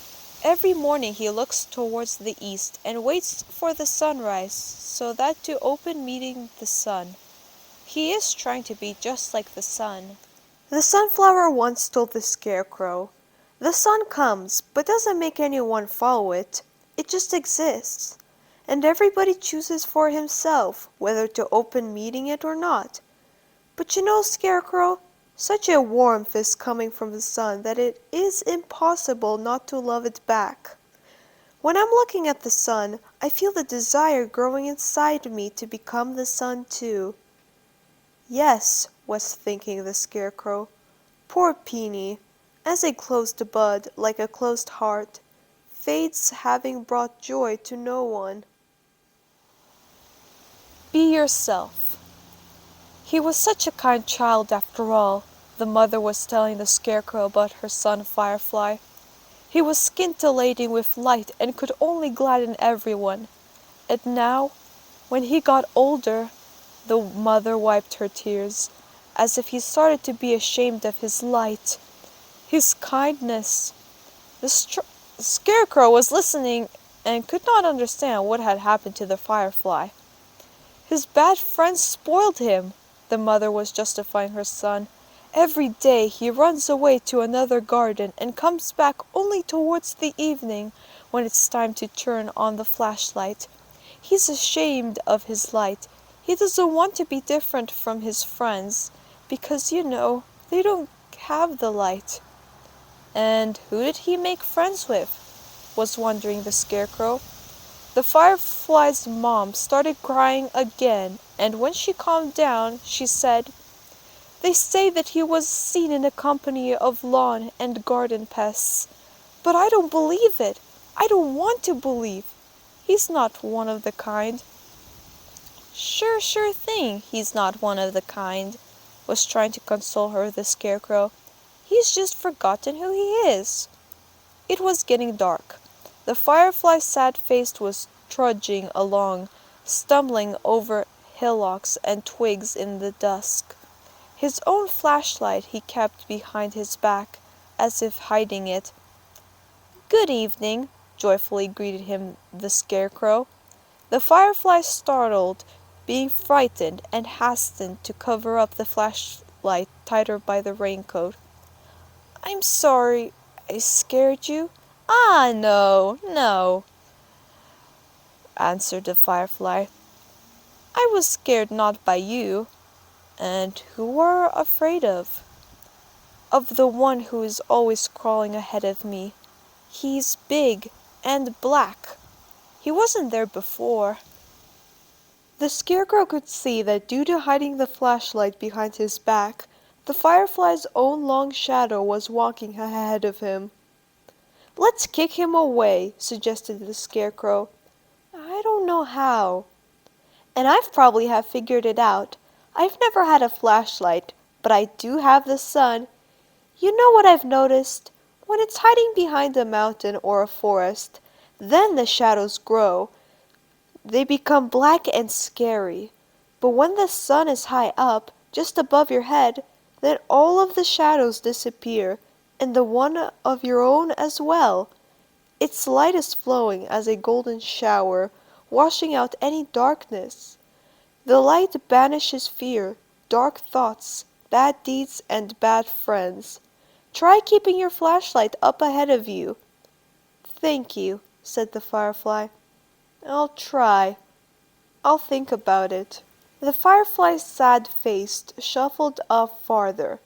Every morning he looks towards the east and waits for the sunrise so that to open meeting the sun. He is trying to be just like the sun. The sunflower once told the Scarecrow, "The sun comes, but doesn't make anyone follow it. It just exists. And everybody chooses for himself whether to open meeting it or not. But you know, Scarecrow, such a warmth is coming from the sun that it is impossible not to love it back. When I'm looking at the sun, I feel the desire growing inside me to become the sun too." Yes, was thinking the Scarecrow. Poor Peony, as a closed bud, like a closed heart, fades having brought joy to no one. Be yourself. He was such a kind child after all, the mother was telling the Scarecrow about her son Firefly. He was scintillating with light and could only gladden everyone. And now, when he got older, the mother wiped her tears, as if he started to be ashamed of his light, his kindness. The Scarecrow was listening and could not understand what had happened to the Firefly. His bad friends spoiled him, the mother was justifying her son. Every day he runs away to another garden and comes back only towards the evening when it's time to turn on the flashlight. He's ashamed of his light. He doesn't want to be different from his friends because, they don't have the light. And who did he make friends with? Was wondering the Scarecrow. The Firefly's mom started crying again, and when she calmed down, she said, "They say that he was seen in a company of lawn and garden pests. But I don't believe it. I don't want to believe. He's not one of the kind." Sure thing, he's not one of the kind, was trying to console her the Scarecrow. He's just forgotten who he is. It was getting dark. The Firefly's sad face was trudging along, stumbling over hillocks and twigs in the dusk. His own flashlight he kept behind his back, as if hiding it. "Good evening," joyfully greeted him the Scarecrow. The Firefly startled, being frightened, and hastened to cover up the flashlight tighter by the raincoat. "I'm sorry I scared you." "Ah, no," answered the Firefly. "I was scared not by you. And who are afraid of?" "Of the one who is always crawling ahead of me. He's big and black. He wasn't there before." The Scarecrow could see that due to hiding the flashlight behind his back, the Firefly's own long shadow was walking ahead of him. "Let's kick him away," suggested the Scarecrow. "I don't know how." "And I've probably have figured it out. I've never had a flashlight, but I do have the sun. You know what I've noticed? When it's hiding behind a mountain or a forest, then the shadows grow. They become black and scary. But when the sun is high up, just above your head, then all of the shadows disappear, and the one of your own as well. Its light is flowing as a golden shower, washing out any darkness. The light banishes fear, dark thoughts, bad deeds, and bad friends. Try keeping your flashlight up ahead of you." "Thank you," said the Firefly. "I'll try. I'll think about it." The firefly, sad-faced, shuffled off farther.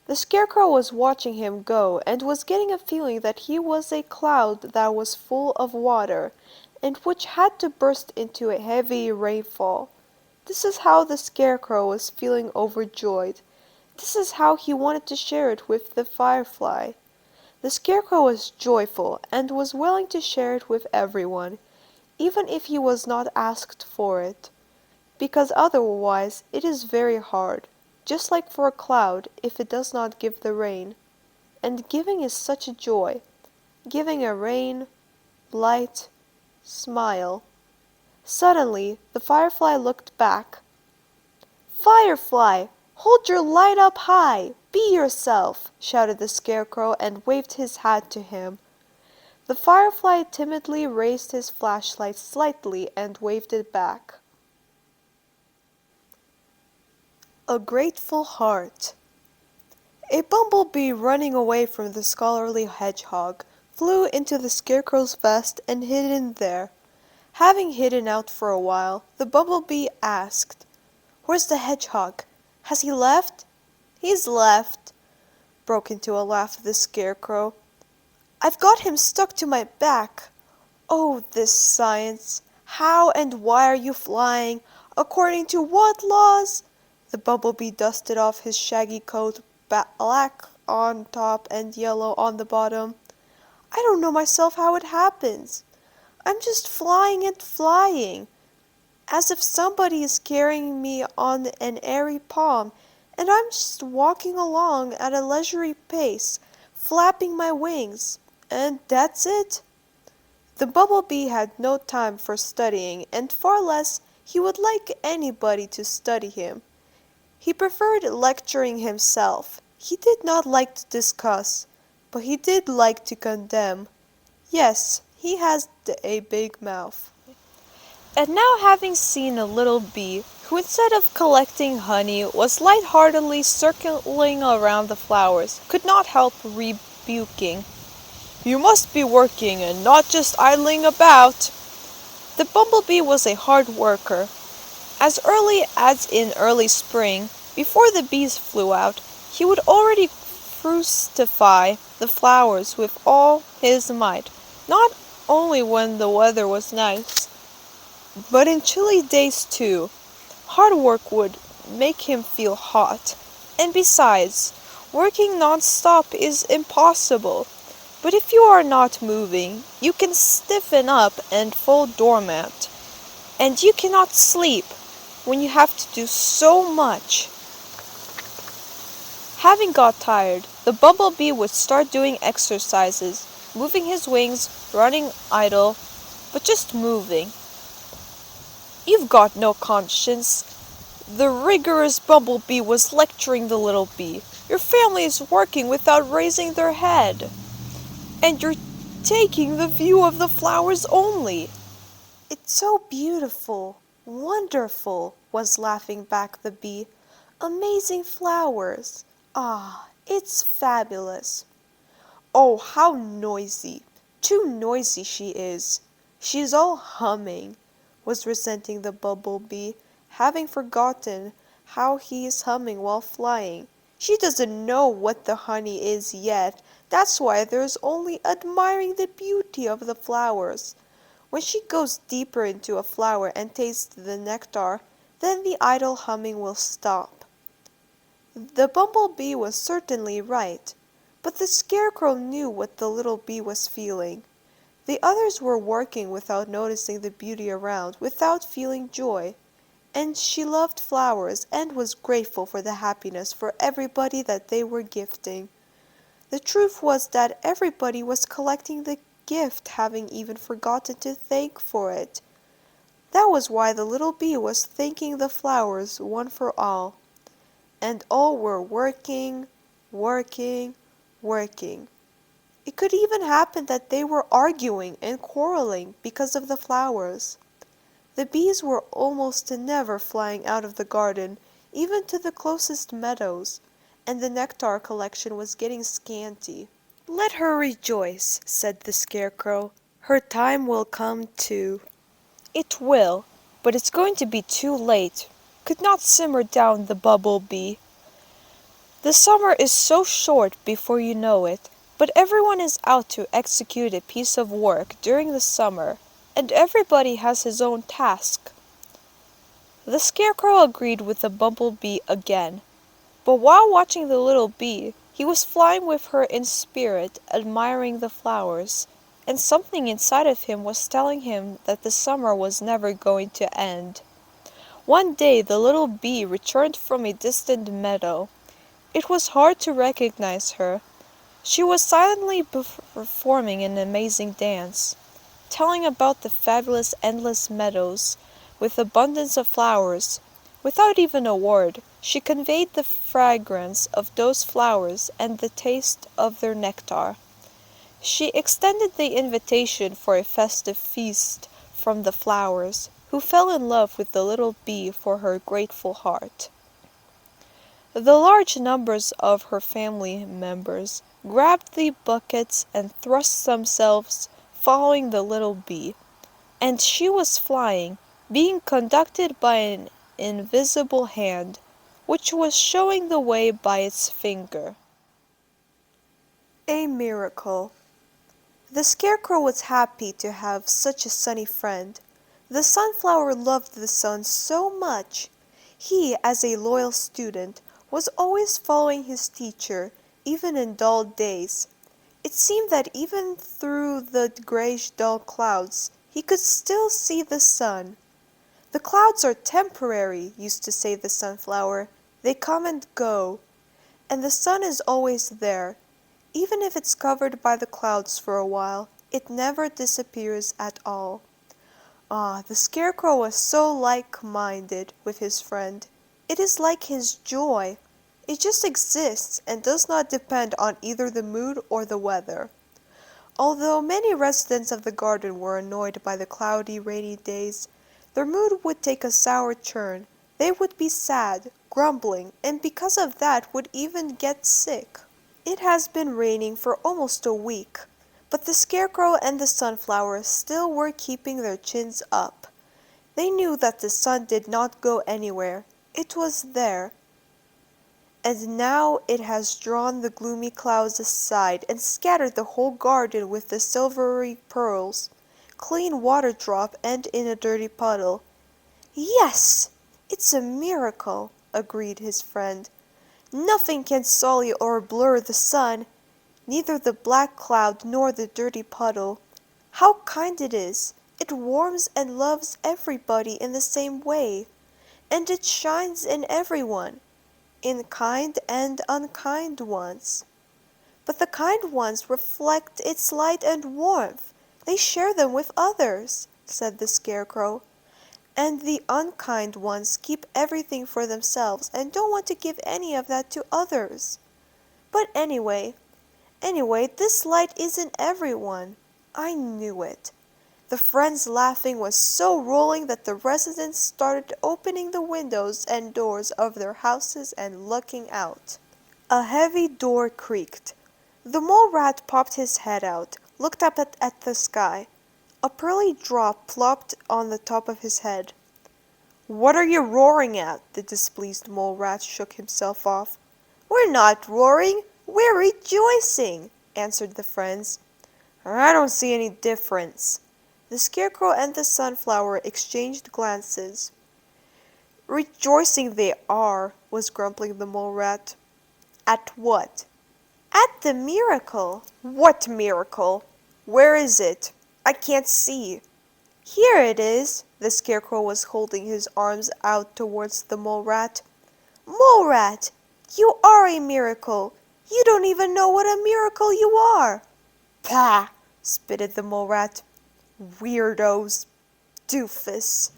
The Scarecrow was watching him go and was getting a feeling that he was a cloud that was full of water and which had to burst into a heavy rainfall. This is how the Scarecrow was feeling overjoyed. This is how he wanted to share it with the Firefly. The Scarecrow was joyful and was willing to share it with everyone, even if he was not asked for it, because otherwise it is very hard, just like for a cloud if it does not give the rain. And giving is such a joy. Giving a rain, light, smile. Suddenly the Firefly looked back. "Firefly, hold your light up high! Be yourself!" shouted the Scarecrow and waved his hat to him. The Firefly timidly raised his flashlight slightly and waved it back. A Grateful Heart. A bumblebee running away from the scholarly hedgehog flew into the Scarecrow's vest and hid in there. Having hidden out for a while, the bumblebee asked, "Where's the hedgehog? Has he left?" "He's left," broke into a laugh the Scarecrow. "I've got him stuck to my back. Oh, this science! How and why are you flying? According to what laws?" The bumblebee dusted off his shaggy coat, black on top and yellow on the bottom. "I don't know myself how it happens. I'm just flying and flying, as if somebody is carrying me on an airy palm, and I'm just walking along at a leisurely pace, flapping my wings, and that's it." The bumblebee had no time for studying, and far less he would like anybody to study him. He preferred lecturing himself. He did not like to discuss, but he did like to condemn. Yes, he has a big mouth. And now having seen a little bee, who instead of collecting honey was light-heartedly circling around the flowers, could not help rebuking, "You must be working and not just idling about." The bumblebee was a hard worker. As early as in early spring, before the bees flew out, he would already fructify the flowers with all his might, not only when the weather was nice, but in chilly days too. Hard work would make him feel hot, and besides, working non-stop is impossible. But if you are not moving, you can stiffen up and fall dormant, and you cannot sleep when you have to do so much. Having got tired, the bumblebee would start doing exercises, moving his wings, running idle, but just moving. "You've got no conscience," the rigorous bumblebee was lecturing the little bee. "Your family is working without raising their head, and you're taking the view of the flowers only." "It's so beautiful, wonderful," was laughing back the bee. "Amazing flowers. Ah, it's fabulous." "Oh, how noisy! Too noisy she is. She's all humming," was resenting the bumblebee, having forgotten how he is humming while flying. "She doesn't know what the honey is yet. That's why there's only admiring the beauty of the flowers. When she goes deeper into a flower and tastes the nectar, then the idle humming will stop." The bumblebee was certainly right, but the Scarecrow knew what the little bee was feeling. The others were working without noticing the beauty around, without feeling joy, and she loved flowers and was grateful for the happiness for everybody that they were gifting. The truth was that everybody was collecting the gift, having even forgotten to thank for it. That was why the little bee was thanking the flowers one for all. And all were working, working, working. It could even happen that they were arguing and quarreling because of the flowers. The bees were almost never flying out of the garden, even to the closest meadows, and the nectar collection was getting scanty. "Let her rejoice," said the Scarecrow. "Her time will come too." "It will, but it's going to be too late. could not simmer down the bumblebee. The summer is so short before you know it, but everyone is out to execute a piece of work during the summer, and everybody has his own task. The Scarecrow agreed with the bumblebee again, but while watching the little bee, he was flying with her in spirit, admiring the flowers, and something inside of him was telling him that the summer was never going to end. One day the little bee returned from a distant meadow. It was hard to recognize her. She was silently performing an amazing dance, telling about the fabulous endless meadows, with abundance of flowers. Without even a word, she conveyed the fragrance of those flowers and the taste of their nectar. She extended the invitation for a festive feast from the flowers, who fell in love with the little bee for her grateful heart. The large numbers of her family members grabbed the buckets and thrust themselves, following the little bee, and she was flying, being conducted by an invisible hand, which was showing the way by its finger. A miracle. The Scarecrow was happy to have such a sunny friend. The sunflower loved the sun so much. He, as a loyal student, was always following his teacher, even in dull days. It seemed that even through the grayish dull clouds, he could still see the sun. "The clouds are temporary," used to say the sunflower. "They come and go. And the sun is always there. Even if it's covered by the clouds for a while, it never disappears at all." Ah, the Scarecrow was so like-minded with his friend. It is like his joy. It just exists and does not depend on either the mood or the weather. Although many residents of the garden were annoyed by the cloudy, rainy days, their mood would take a sour turn. They would be sad, grumbling, and because of that would even get sick. It has been raining for almost a week, but the Scarecrow and the sunflower still were keeping their chins up. They knew that the sun did not go anywhere. It was there. And now it has drawn the gloomy clouds aside and scattered the whole garden with the silvery pearls, clean water drop and in a dirty puddle. "Yes, it's a miracle," agreed his friend. "Nothing can sully or blur the sun, neither the black cloud nor the dirty puddle. How kind it is! It warms and loves everybody in the same way, and it shines in everyone, in kind and unkind ones. But the kind ones reflect its light and warmth. They share them with others," said the Scarecrow. "And the unkind ones keep everything for themselves and don't want to give any of that to others. But anyway, this light isn't everyone. I knew it." The friends' laughing was so rolling that the residents started opening the windows and doors of their houses and looking out. A heavy door creaked. The mole rat popped his head out, looked up at the sky. A pearly drop plopped on the top of his head. "What are you roaring at?" The displeased mole rat shook himself off. "We're not roaring, we're rejoicing," answered the friends. "I don't see any difference." The Scarecrow and the sunflower exchanged glances. "Rejoicing they are," was grumbling the mole rat. "At what?" "At the miracle." "What miracle? Where is it? I can't see." "Here it is." The Scarecrow was holding his arms out towards the mole rat. "Mole rat, you are a miracle. You don't even know what a miracle you are." "Pah!" spitted the mole rat. "Weirdos. Doofus."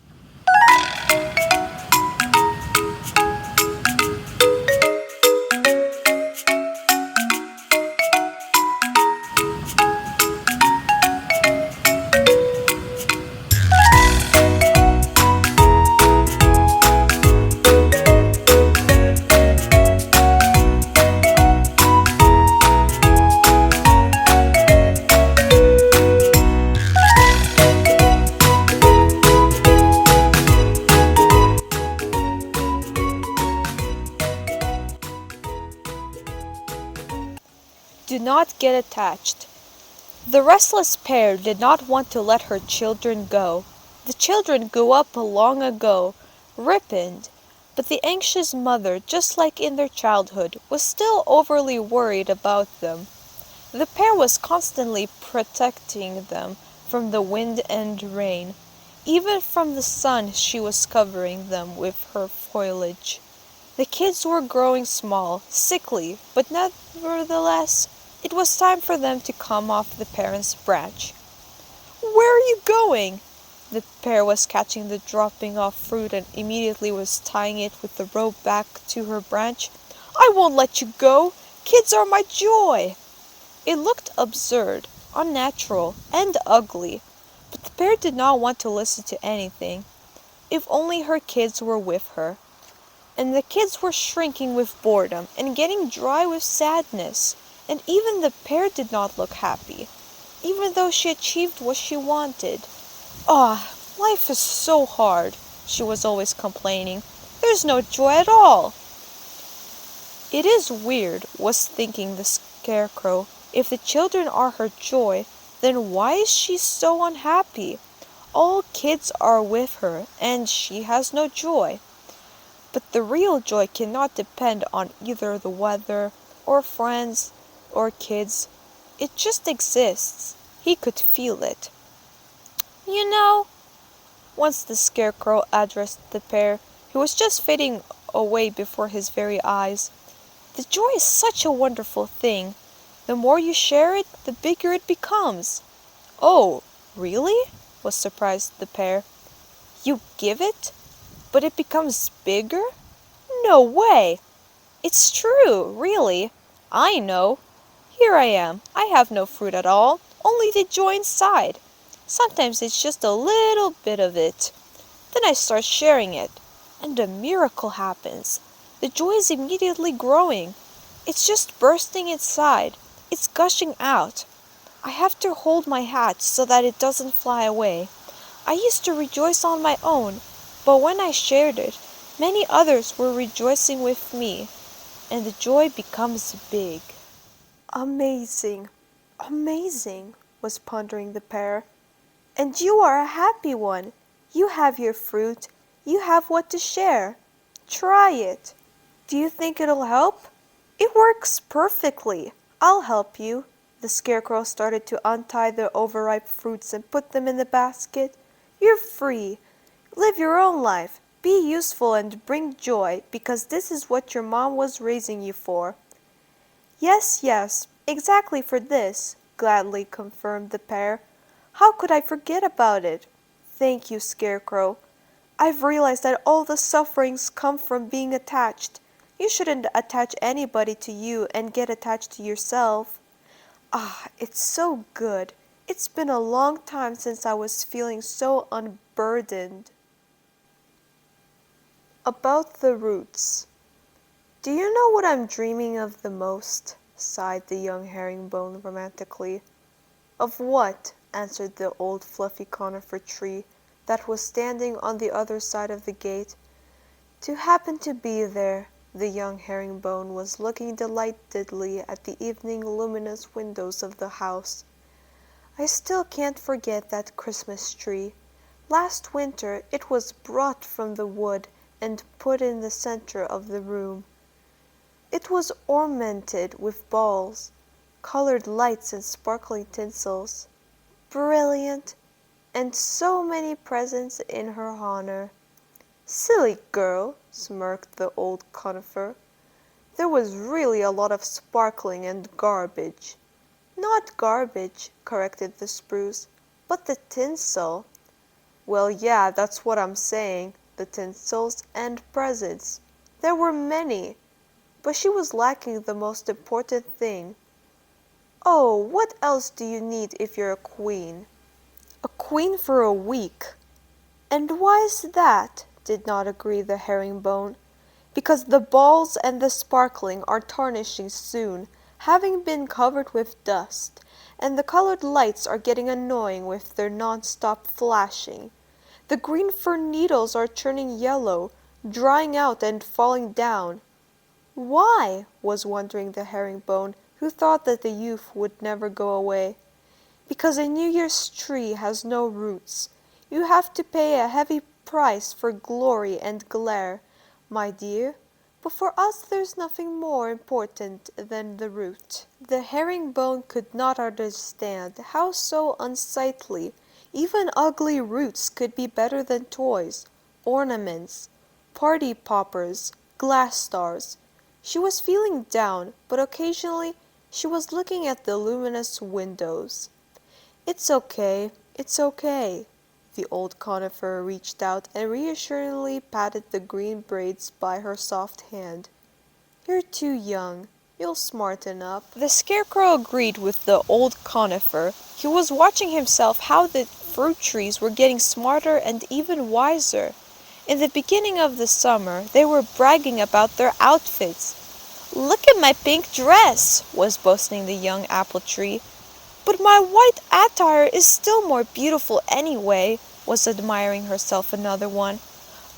get attached. The restless pair did not want to let her children go. The children grew up long ago, ripened, but the anxious mother, just like in their childhood, was still overly worried about them. The pair was constantly protecting them from the wind and rain. Even from the sun she was covering them with her foliage. The kids were growing small, sickly, but nevertheless, it was time for them to come off the parents' branch. "Where are you going?" The pair was catching the dropping off fruit and immediately was tying it with the rope back to her branch. "I won't let you go! Kids are my joy!" It looked absurd, unnatural, and ugly, but the bear did not want to listen to anything. If only her kids were with her. And the kids were shrinking with boredom and getting dry with sadness, and even the bear did not look happy, even though she achieved what she wanted. "Ah, life is so hard," she was always complaining. "There's no joy at all." "It is weird," was thinking the Scarecrow. "If the children are her joy, then why is she so unhappy? All kids are with her, and she has no joy." But the real joy cannot depend on either the weather, or friends, or kids. It just exists. He could feel it. "You know," once the Scarecrow addressed the pair, who was just fading away before his very eyes, "the joy is such a wonderful thing. The more you share it, the bigger it becomes." "Oh, really?" was surprised the pair. "You give it, but it becomes bigger? No way!" "It's true, really. I know. Here I am. I have no fruit at all, only the joy inside. Sometimes it's just a little bit of it. Then I start sharing it, and a miracle happens. The joy is immediately growing. It's just bursting inside. It's gushing out. I have to hold my hat so that it doesn't fly away. I used to rejoice on my own, but when I shared it, many others were rejoicing with me, and the joy becomes big." Amazing, amazing, was pondering the pair. "And you are a happy one. You have your fruit. You have what to share. Try it. Do you think it'll help?" "It works perfectly. I'll help you." The Scarecrow started to untie the overripe fruits and put them in the basket. "You're free. Live your own life. Be useful and bring joy, because this is what your mom was raising you for." "Yes, yes, exactly for this," gladly confirmed the pair. "How could I forget about it? Thank you, Scarecrow. I've realized that all the sufferings come from being attached. You shouldn't attach anybody to you and get attached to yourself. Ah, it's so good. It's been a long time since I was feeling so unburdened." About the roots. "Do you know what I'm dreaming of the most?" sighed the young herringbone romantically. "Of what?" answered the old fluffy conifer tree that was standing on the other side of the gate. "To happen to be there." The young herringbone was looking delightedly at the evening luminous windows of the house. "I still can't forget that Christmas tree. Last winter it was brought from the wood and put in the center of the room. It was ornamented with balls, colored lights and sparkling tinsels. Brilliant! And so many presents in her honor." "Silly girl," smirked the old conifer. "There was really a lot of sparkling and garbage." "Not garbage," corrected the spruce, "but the tinsel." "Well, yeah, that's what I'm saying. The tinsels and presents. There were many. But she was lacking the most important thing." "Oh, what else do you need if you're a queen?" "A queen for a week." "And why is that?" did not agree the herringbone. "Because the balls and the sparkling are tarnishing soon, having been covered with dust, and the colored lights are getting annoying with their non-stop flashing. The green fern needles are turning yellow, drying out and falling down." "Why?" was wondering the herringbone, who thought that the youth would never go away. Because a New Year's tree has no roots. You have to pay a heavy price for glory and glare, my dear. But for us there's nothing more important than the root. The herringbone could not understand how so unsightly, even ugly roots could be better than toys, ornaments, party poppers, glass stars. She was feeling down, but occasionally she was looking at the luminous windows. It's okay. The old conifer reached out and reassuringly patted the green braids by her soft hand. You're too young. You'll smarten up. The scarecrow agreed with the old conifer. He was watching himself how the fruit trees were getting smarter and even wiser. In the beginning of the summer, they were bragging about their outfits. Look at my pink dress, was boasting the young apple tree. But my white attire is still more beautiful anyway, was admiring herself another one.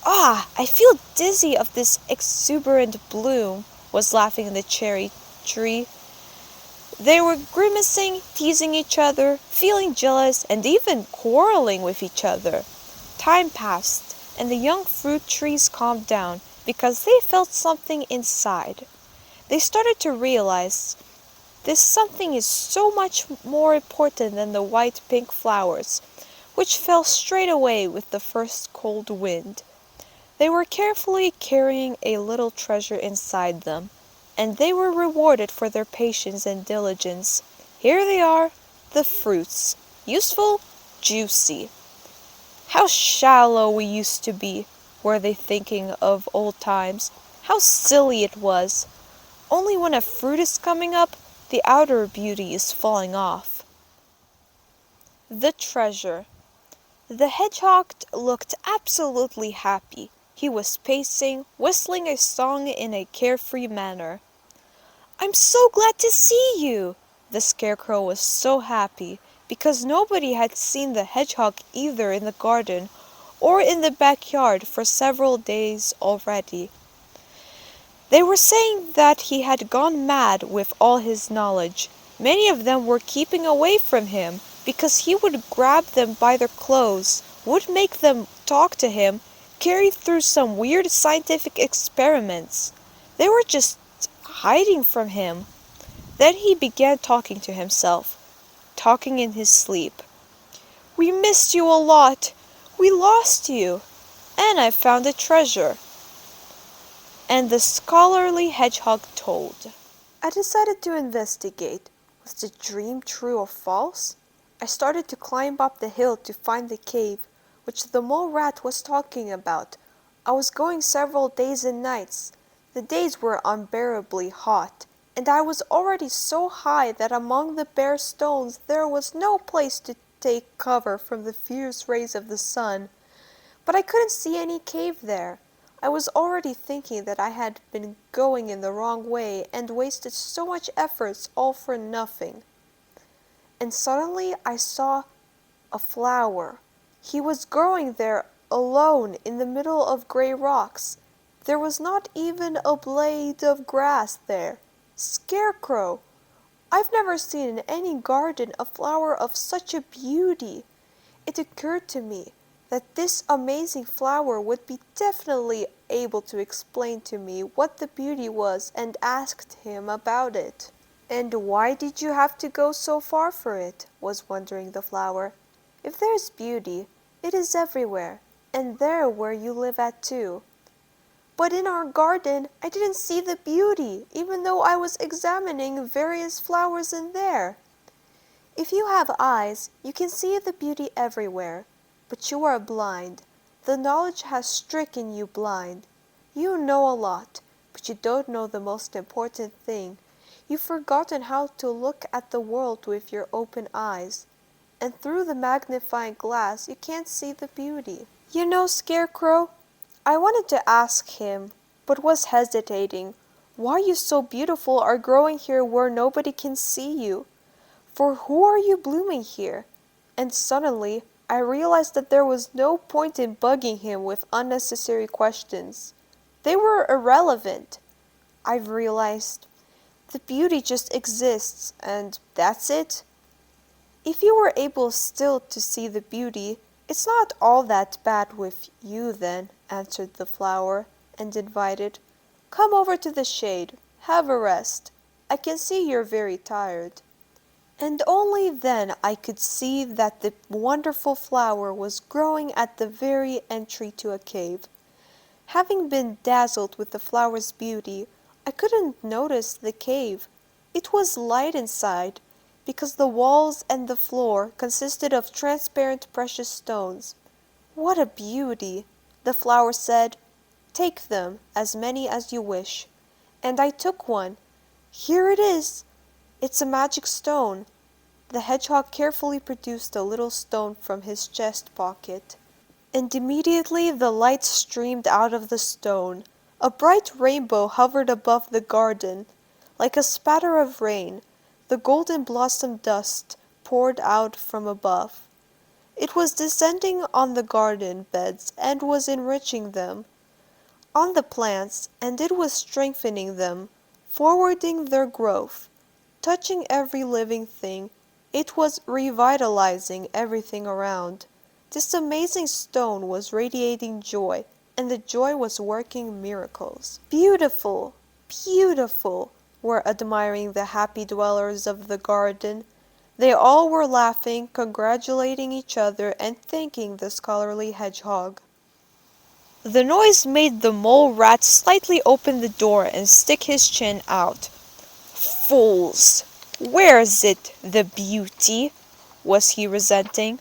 Ah, I feel dizzy of this exuberant bloom, was laughing the cherry tree. They were grimacing, teasing each other, feeling jealous, and even quarreling with each other. Time passed, and the young fruit trees calmed down because they felt something inside. They started to realize this something is so much more important than the white pink flowers, which fell straight away with the first cold wind. They were carefully carrying a little treasure inside them, and they were rewarded for their patience and diligence. Here they are, the fruits, useful, juicy. How shallow we used to be, were they thinking of old times. How silly it was. Only when a fruit is coming up, the outer beauty is falling off. The treasure. The hedgehog looked absolutely happy. He was pacing, whistling a song in a carefree manner. I'm so glad to see you! The scarecrow was so happy, because nobody had seen the hedgehog either in the garden or in the backyard for several days already. They were saying that he had gone mad with all his knowledge. Many of them were keeping away from him because he would grab them by their clothes, would make them talk to him, carry through some weird scientific experiments. They were just hiding from him. Then he began talking to himself, talking in his sleep. We missed you a lot. We lost you. And I found a treasure. And the scholarly hedgehog told. I decided to investigate. Was the dream true or false? I started to climb up the hill to find the cave, which the mole rat was talking about. I was going several days and nights. The days were unbearably hot, and I was already so high that among the bare stones there was no place to take cover from the fierce rays of the sun. But I couldn't see any cave there. I was already thinking that I had been going in the wrong way and wasted so much efforts all for nothing. And suddenly I saw a flower. He was growing there alone in the middle of grey rocks. There was not even a blade of grass there. Scarecrow! I've never seen in any garden a flower of such a beauty. It occurred to me that this amazing flower would be definitely able to explain to me what the beauty was and asked him about it. And why did you have to go so far for it? Was wondering the flower. If there's beauty, it is everywhere, and there where you live at too. But in our garden, I didn't see the beauty, even though I was examining various flowers in there. If you have eyes, you can see the beauty everywhere, but you are blind. The knowledge has stricken you blind. You know a lot, but you don't know the most important thing. You've forgotten how to look at the world with your open eyes, and through the magnifying glass you can't see the beauty. You know, Scarecrow, I wanted to ask him, but was hesitating, why you so beautiful are growing here where nobody can see you. For who are you blooming here? And suddenly I realized that there was no point in bugging him with unnecessary questions. They were irrelevant. I've realized The beauty just exists, and that's it. If you were able still to see the beauty, it's not all that bad with you then, answered the flower, and invited, Come over to the shade, have a rest. I can see you're very tired. And only then I could see that the wonderful flower was growing at the very entry to a cave. Having been dazzled with the flower's beauty, I couldn't notice the cave. It was light inside, because the walls and the floor consisted of transparent precious stones. What a beauty! The flower said. Take them, as many as you wish. And I took one. Here it is. It's a magic stone. The hedgehog carefully produced a little stone from his chest pocket. And immediately the light streamed out of the stone. A bright rainbow hovered above the garden. Like a spatter of rain, the golden blossom dust poured out from above. It was descending on the garden beds and was enriching them, on the plants, and it was strengthening them, forwarding their growth. Touching every living thing, it was revitalizing everything around. This amazing stone was radiating joy, and the joy was working miracles. Beautiful, beautiful, were admiring the happy dwellers of the garden. They all were laughing, congratulating each other, and thanking the scholarly hedgehog. The noise made the mole rat slightly open the door and stick his chin out. Fools! Where is it, the beauty? Was he resenting.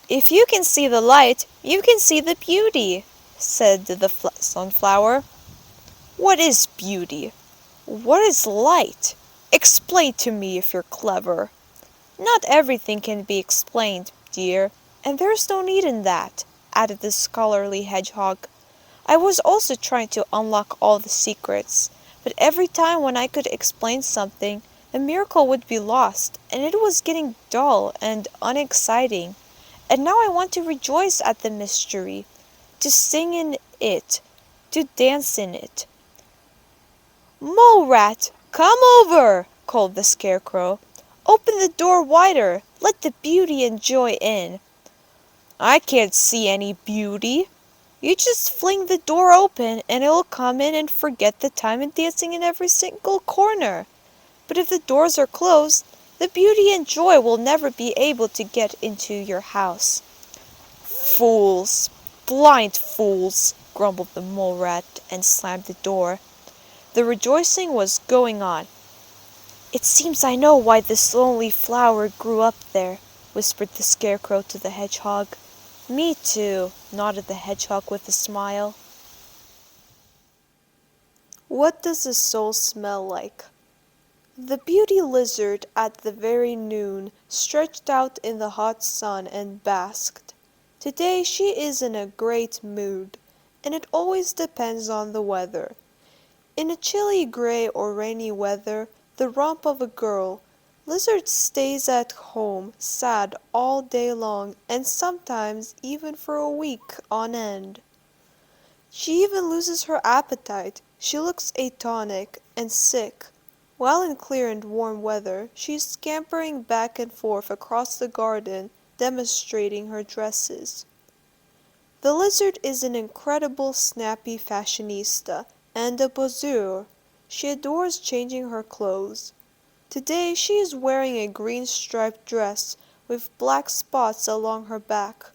If you can see the light, you can see the beauty, said the sunflower. What is beauty? What is light? Explain to me if you're clever. Not everything can be explained, dear, and there's no need in that, added the scholarly hedgehog. I was also trying to unlock all the secrets, but every time when I could explain something, a miracle would be lost, and it was getting dull and unexciting. And now I want to rejoice at the mystery, to sing in it, to dance in it. Mole rat, come over, called the Scarecrow. Open the door wider, let the beauty and joy in. I can't see any beauty. You just fling the door open and it'll come in and forget the time and dancing in every single corner. But if the doors are closed, the beauty and joy will never be able to get into your house. Fools, blind fools, grumbled the mole rat and slammed the door. The rejoicing was going on. It seems I know why this lonely flower grew up there, whispered the Scarecrow to the hedgehog. Me too, nodded the hedgehog with a smile. What does a soul smell like? The beauty lizard at the very noon stretched out in the hot sun and basked. Today she is in a great mood, and it always depends on the weather. In a chilly gray or rainy weather, the romp of a girl, lizard stays at home sad all day long and sometimes even for a week on end. She even loses her appetite. She looks atonic and sick. While in clear and warm weather, she is scampering back and forth across the garden, demonstrating her dresses. The lizard is an incredible snappy fashionista and a poseur. She adores changing her clothes. Today she is wearing a green striped dress with black spots along her back.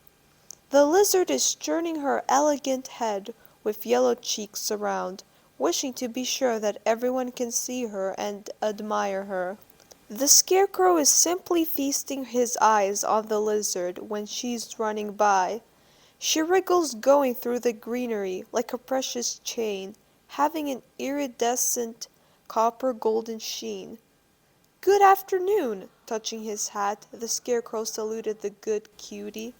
The lizard is turning her elegant head with yellow cheeks around, wishing to be sure that everyone can see her and admire her. The Scarecrow is simply feasting his eyes on the lizard when she's running by. She wriggles going through the greenery like a precious chain, having an iridescent copper golden sheen. Good afternoon! Touching his hat, the Scarecrow saluted the good cutie.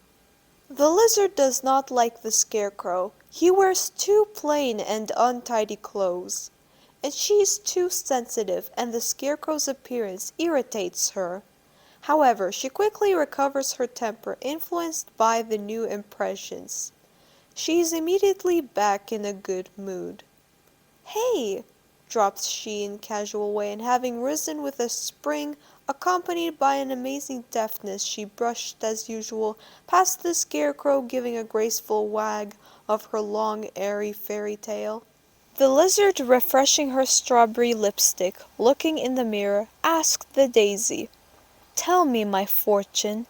The lizard does not like the Scarecrow. He wears too plain and untidy clothes, and she is too sensitive, and the Scarecrow's appearance irritates her. However, she quickly recovers her temper, influenced by the new impressions. She is immediately back in a good mood. Hey! dropped she in casual way, and having risen with a spring, accompanied by an amazing deftness, she brushed as usual past the Scarecrow, giving a graceful wag of her long airy fairy tail. The lizard, refreshing her strawberry lipstick, looking in the mirror, asked the daisy, "Tell me, my fortune."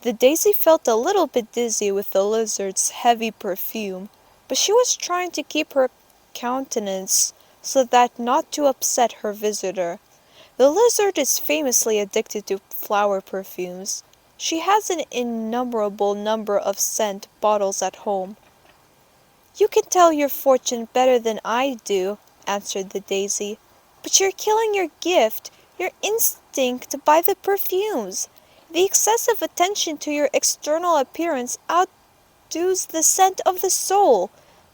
The daisy felt a little bit dizzy with the lizard's heavy perfume, but she was trying to keep her countenance so that not to upset her visitor. The lizard is famously addicted to flower perfumes. She has an innumerable number of scent bottles at home. "You can tell your fortune better than I do," answered the daisy, "but you're killing your gift, your instinct by the perfumes. The excessive attention to your external appearance outdoes the scent of the soul.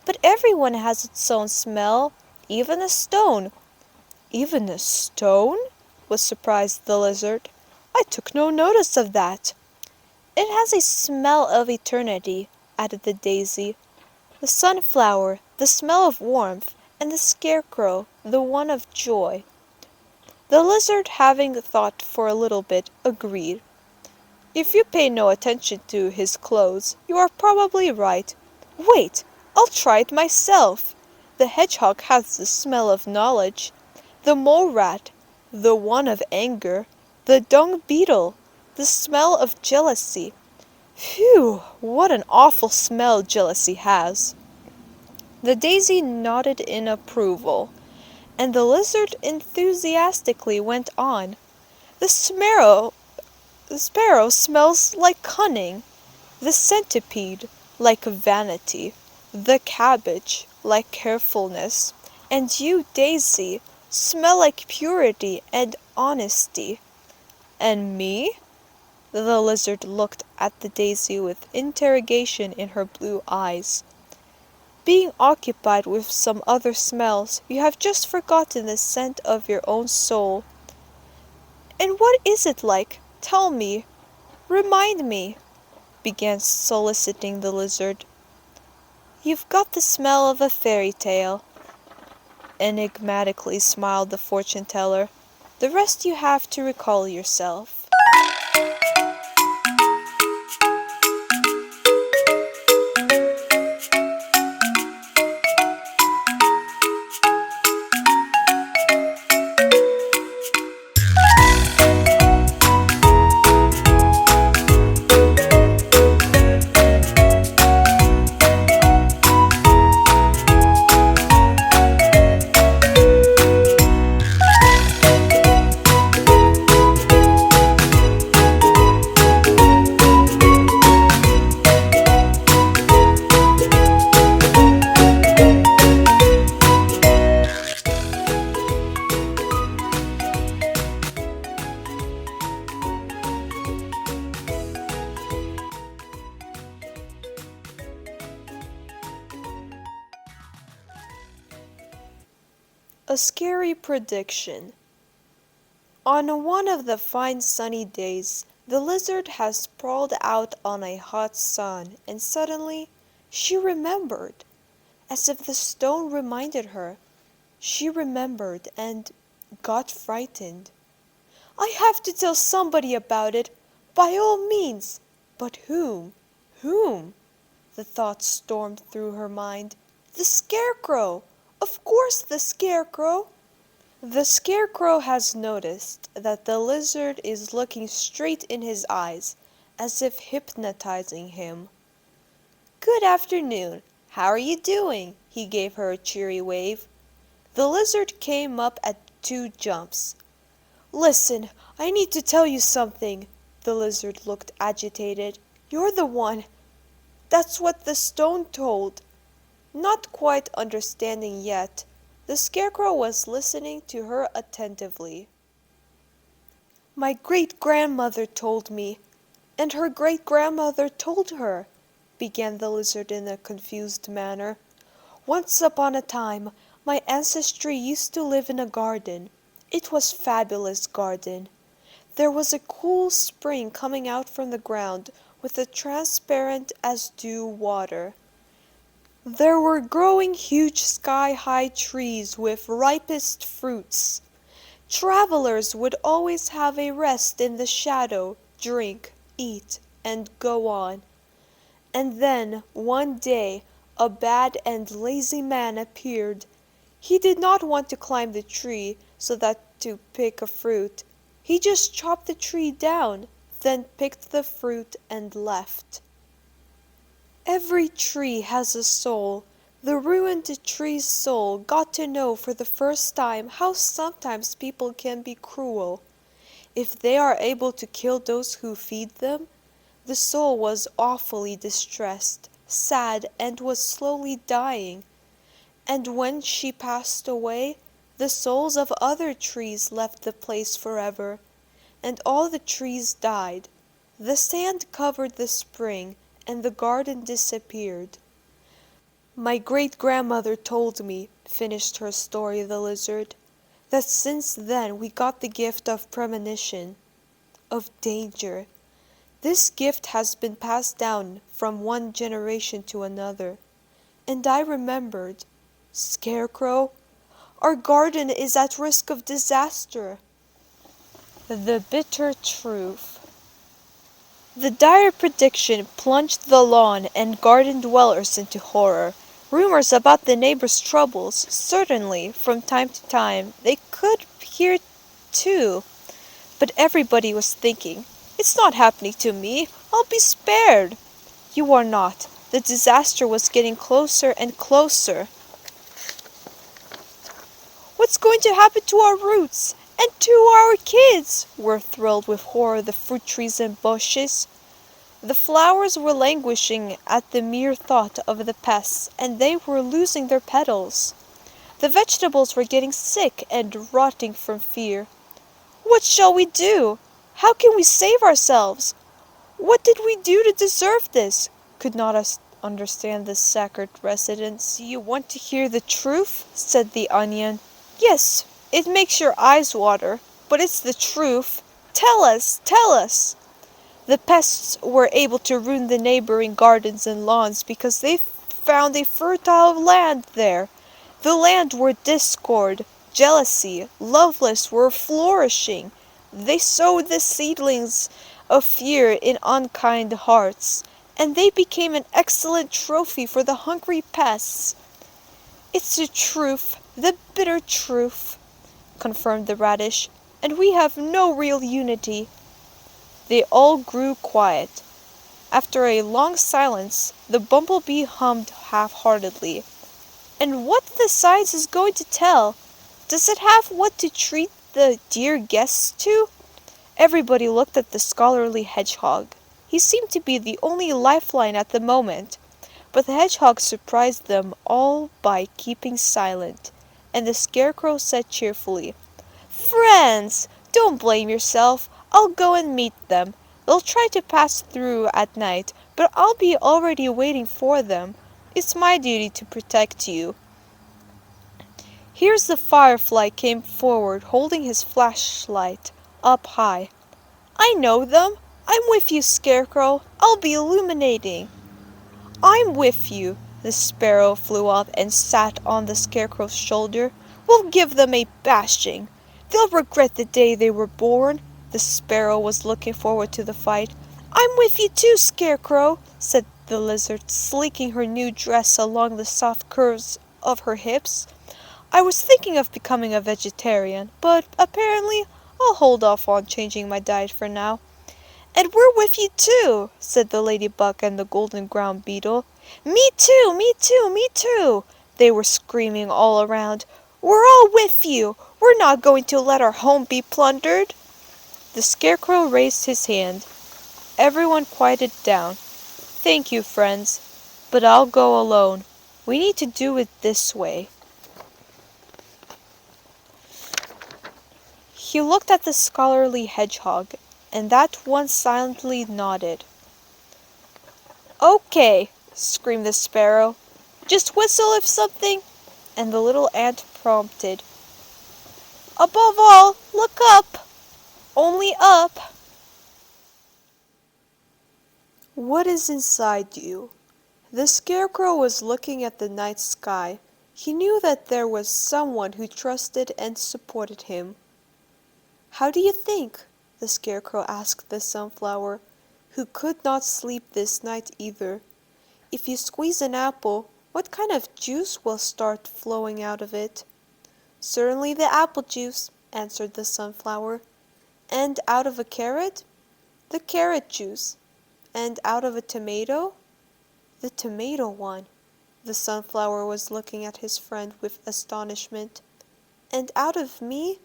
But everyone has its own smell, even a stone." "Even a stone?" was surprised the lizard. "I took no notice of that." "It has a smell of eternity," added the daisy. "The sunflower, the smell of warmth, and the scarecrow, the one of joy." The lizard, having thought for a little bit, agreed. "If you pay no attention to his clothes, you are probably right. Wait, I'll try it myself. The hedgehog has the smell of knowledge, the mole rat, the one of anger, the dung beetle, the smell of jealousy. Phew, what an awful smell jealousy has." The daisy nodded in approval, and the lizard enthusiastically went on. The sparrow smells like cunning, the centipede like vanity, the cabbage like carefulness, and you, daisy, smell like purity and honesty." "And me?" The lizard looked at the daisy with interrogation in her blue eyes. "Being occupied with some other smells, you have just forgotten the scent of your own soul." "And what is it like? Tell me. Remind me," began soliciting the lizard. "You've got the smell of a fairy tale," enigmatically smiled the fortune teller. "The rest you have to recall yourself." A scary prediction. On one of the fine sunny days, the lizard had sprawled out on a hot sun, and suddenly she remembered, as if the stone reminded her. She remembered and got frightened. "I have to tell somebody about it, by all means. But whom? Whom?" The thought stormed through her mind. "The Scarecrow! Of course the Scarecrow!" The Scarecrow has noticed that the lizard is looking straight in his eyes, as if hypnotizing him. "Good afternoon. How are you doing?" He gave her a cheery wave. The lizard came up at 2 jumps. "Listen, I need to tell you something." The lizard looked agitated. "You're the one. That's what the stone told." Not quite understanding yet, the Scarecrow was listening to her attentively. "My great-grandmother told me, and her great-grandmother told her," began the lizard in a confused manner. "Once upon a time, my ancestry used to live in a garden. It was a fabulous garden. There was a cool spring coming out from the ground with a transparent as dew water. There were growing huge sky-high trees with ripest fruits. Travelers would always have a rest in the shadow, drink, eat, and go on. And then, one day, a bad and lazy man appeared. He did not want to climb the tree so that to pick a fruit. He just chopped the tree down, then picked the fruit and left. Every tree has a soul. The ruined tree's soul got to know for the first time how sometimes people can be cruel. If they are able to kill those who feed them, the soul was awfully distressed, sad, and was slowly dying. And when she passed away, the souls of other trees left the place forever, and all the trees died. The sand covered the spring, and the garden disappeared. My great-grandmother told me, finished her story the lizard, that since then we got the gift of premonition, of danger. This gift has been passed down from one generation to another. And I remembered, Scarecrow, our garden is at risk of disaster. The bitter truth. The dire prediction plunged the lawn and garden dwellers into horror. Rumors about the neighbors' troubles, certainly, from time to time, they could hear too. But everybody was thinking, "It's not happening to me. I'll be spared." You are not. The disaster was getting closer and closer. "What's going to happen to our roots? And to our kids?" were thrilled with horror the fruit trees and bushes. The flowers were languishing at the mere thought of the pests, and they were losing their petals. The vegetables were getting sick and rotting from fear. "What shall we do? How can we save ourselves? What did we do to deserve this?" could not understand the sacred residents. "You want to hear the truth?" said the onion. "Yes, it makes your eyes water, but it's the truth. Tell us, tell us." The pests were able to ruin the neighboring gardens and lawns because they found a fertile land there. The land where discord, jealousy, loveless were flourishing. They sowed the seedlings of fear in unkind hearts, and they became an excellent trophy for the hungry pests. "It's the truth, the bitter truth," confirmed the radish, "and we have no real unity." They all grew quiet. After a long silence, the bumblebee hummed half-heartedly. "And what the science is going to tell? Does it have what to treat the dear guests to?" Everybody looked at the scholarly hedgehog. He seemed to be the only lifeline at the moment. But the hedgehog surprised them all by keeping silent, and the Scarecrow said cheerfully, "Friends, don't blame yourself. I'll go and meet them. They'll try to pass through at night, but I'll be already waiting for them. It's my duty to protect you." Here's the Firefly came forward holding his flashlight up high. "I know them. I'm with you, Scarecrow. I'll be illuminating." "I'm with you." The sparrow flew up and sat on the Scarecrow's shoulder. "We'll give them a bashing. They'll regret the day they were born." The sparrow was looking forward to the fight. "I'm with you too, Scarecrow," said the lizard, sleeking her new dress along the soft curves of her hips. "I was thinking of becoming a vegetarian, but apparently I'll hold off on changing my diet for now." "And we're with you too," said the ladybug and the golden ground beetle. "Me too, me too, me too," they were screaming all around. "We're all with you. We're not going to let our home be plundered." The Scarecrow raised his hand. Everyone quieted down. "Thank you, friends, but I'll go alone. We need to do it this way." He looked at the scholarly hedgehog, and that one silently nodded. "Okay," screamed the sparrow. "Just whistle if something—" And the little ant prompted. "Above all, look up! Only up!" What is inside you? The Scarecrow was looking at the night sky. He knew that there was someone who trusted and supported him. "How do you think?" the Scarecrow asked the Sunflower, who could not sleep this night either. "If you squeeze an apple, what kind of juice will start flowing out of it?" "Certainly the apple juice," answered the Sunflower. "And out of a carrot?" "The carrot juice." "And out of a tomato?" "The tomato one." The Sunflower was looking at his friend with astonishment. "And out of me?"